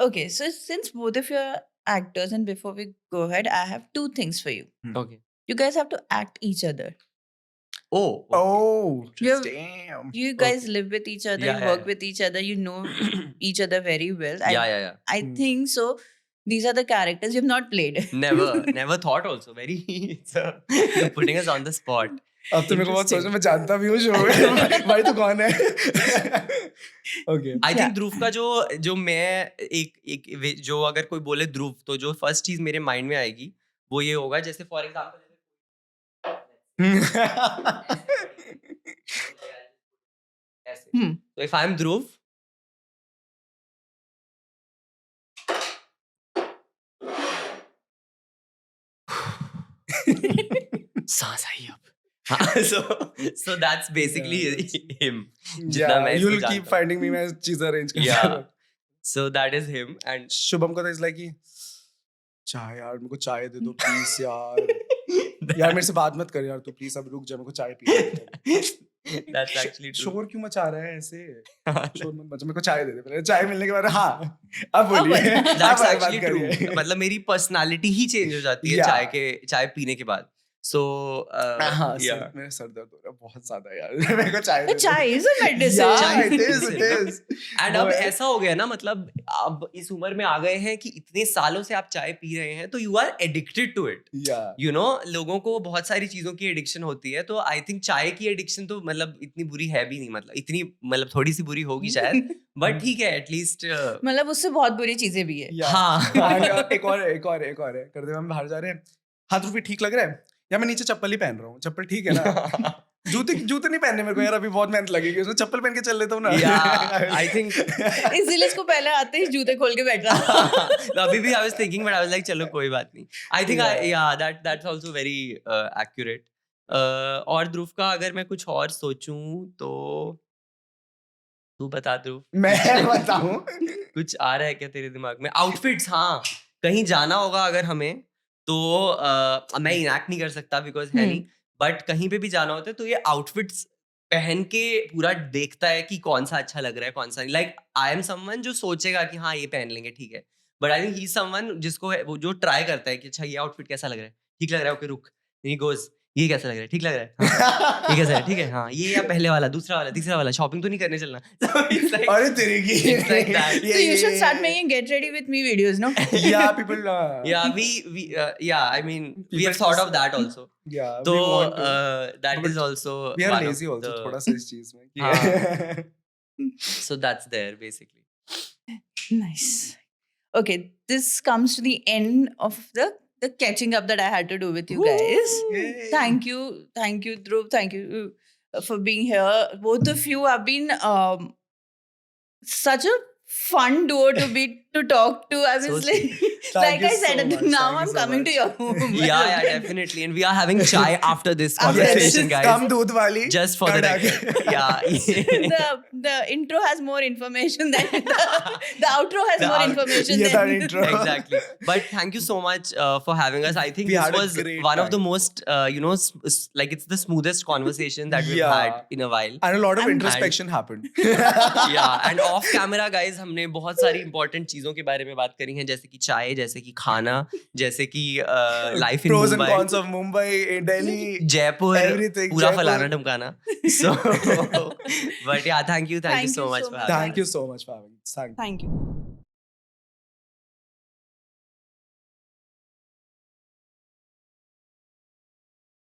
S2: Okay, so since both of you are actors, and before we go ahead, I have two things for you.
S1: Okay.
S2: you guys have to act each other.
S1: Oh, okay.
S3: Oh,
S2: You have-
S3: damn.
S2: You guys live with each other,
S1: Yeah,
S2: you work
S1: yeah.
S2: with each other, you know each other very well.
S1: yeah.
S2: I
S3: Hmm.
S2: think so. These are the characters you've not played.
S1: Never thought also. Very, you're putting us on the spot.
S3: अब तो मेरे को बहुत
S1: Interesting.
S3: सोचना, मैं जानता भी हूँ शो में भाई तू कौन है. Okay.
S1: आई
S2: Yeah.
S1: थिंक ध्रुव का जो मैं एक जो अगर कोई बोले ध्रुव तो जो फर्स्ट चीज मेरे माइंड में आएगी वो ये होगा जैसे फॉर एग्जांपल ऐसे
S2: Hmm.
S1: तो इफ आई एम ध्रुव सांस आई अब so that's basically him जितना
S3: Yeah,
S1: मैं इसको
S3: you'll
S1: जानता
S3: keep
S1: हूँ.
S3: finding me, मैं चीजें arrange करता
S1: Yeah.
S3: रहूँ.
S1: So that is him and
S3: Shubham को तो इज लाइक कि चाय यार, मेरे को चाय दे दो प्लीज यार. यार मेरे से बात मत कर यार, तू प्लीज अब रुक जा, मेरे को चाय पी.
S1: that's actually true.
S3: शोर क्यों मचा रहा है ऐसे? शोर मत मचा, मेरे को चाय दे दे पहले. चाय मिलने के बाद हाँ अब बोलिए.
S2: अब-
S1: That's
S3: अब
S1: actually
S3: बात
S1: true.
S3: करिए.
S1: मतलब मेरी पर्सनालिटी ही चेंज हो जाती है
S3: Yeah.
S1: चाय पीने के बाद. So
S3: हाँ,
S1: yeah.
S3: मेरा सर दर्द हो रहा है बहुत ज्यादा यार. मेरे को चाय दे
S2: But
S3: दो.
S2: chai is a medicine.
S3: Yeah, it is,
S1: medicine.
S3: it is.
S1: And अब
S3: वो है.
S1: ऐसा हो गया ना मतलब अब इस उम्र में आ गए हैं कि इतने सालों से आप चाय पी रहे हैं तो you are addicted to it.
S3: Yeah.
S1: You know लोगों को बहुत सारी चीजों की एडिक्शन होती है तो आई थिंक चाय की एडिक्शन तो मतलब इतनी बुरी है भी नहीं मतलब इतनी मतलब थोड़ी सी बुरी होगी शायद बट ठीक है एटलीस्ट
S2: मतलब उससे बहुत बुरी चीजें भी है.
S3: Yeah.
S1: हाँ
S3: And, एक और है. कर दे, हम बाहर जा रहे हैं. हाथ रुपये ठीक लग रहा है या मैं नीचे चप्पल ही पहन रहा हूँ? चप्पल ठीक है ना? जूते नहीं पहनने मेरे को यार, अभी बहुत मेहनत लगेगी उसमें. चप्पल पहन के चल लेता हूँ ना.
S1: Yeah, I think
S2: इसलिए इसको पहले आते ही जूते खोल के बैठ रहा.
S1: अभी भी I was thinking but I was like चलो कोई बात नहीं. I think that's also very accurate. और ध्रुव का अगर मैं कुछ और सोचूं तो तू बता ध्रुव.
S3: मैं बताऊं?
S1: कुछ आ रहा है क्या तेरे दिमाग में? आउटफिट्स, हाँ कहीं जाना होगा अगर हमें तो मैं इनैक्ट नहीं कर सकता बिकॉज है नहीं बट कहीं पे भी जाना होता है तो ये आउटफिट्स पहन के पूरा देखता है कि कौन सा अच्छा लग रहा है कौन सा नहीं. लाइक आई एम समवन जो सोचेगा कि हाँ ये पहन लेंगे ठीक है but I think he someone जिसको वो जो ट्राई करता है कि अच्छा ये आउटफिट कैसा लग रहा है, ठीक लग रहा है, ओके रुक, ही गोज ये कैसा लग रहा है, ठीक लग रहा है, हाँ, ये कैसा है, ठीक है, हाँ ये या पहले वाला, दूसरा वाला, तीसरा वाला, शॉपिंग तो नहीं करने चलना. So it's like-
S3: अरे तेरे की.
S1: It's like that.
S2: So you should start making get ready with me videos, no?
S3: Yeah, people.
S1: yeah we I mean we
S3: People
S1: have thought
S3: just-
S1: of that also.
S3: Yeah.
S1: So
S3: we want to.
S1: that
S3: But
S1: is also
S3: We are
S1: one of
S3: lazy also
S1: the-
S3: थोड़ा सा इस चीज में.
S1: हाँ. So that's there basically.
S2: Nice. Okay, this comes to the end of the catching up that I had to do with you guys.
S3: Yay.
S2: Thank you, Dhruv. Thank you for being here. Both of you have been such a fun duo to talk to. I was
S1: So
S2: like,
S3: Thank
S2: like
S3: you
S2: I said,
S3: so much.
S2: now
S3: Thank
S2: I'm
S3: you so
S2: coming to
S3: much.
S2: your home.
S1: Yeah, definitely, and we are having chai after this
S2: After
S1: conversation,
S2: this.
S1: guys.
S3: कम दूध वाली.
S1: Just for the
S3: cut आके.
S1: record. Yeah.
S2: the intro has more information than the outro has
S3: The
S2: more
S3: out-
S2: information
S3: Yeah, that
S2: than
S3: intro.
S1: Exactly. But thank you so much for having us. I think
S3: We
S1: this
S3: had a
S1: was
S3: great
S1: one of the
S3: time.
S1: most, like it's the smoothest conversation that we've
S3: Yeah.
S1: had in a while.
S3: And a lot of
S2: And-
S3: introspection happened.
S1: Yeah, and off camera guys हमने बहुत सारी important चीजों के बारे में बात करी हैं जैसे कि चाय, जैसे कि खाना, जैसे कि life in
S3: Pros and
S1: Mumbai,
S3: cons of Mumbai, Delhi.
S1: Jaipur,
S3: everything,
S1: पूरा
S3: Jaipur.
S1: फलाना ढमकाना. So, but yeah, thank you so much for having us.
S3: Thank you so much for having us. Thank you.
S2: Thank you.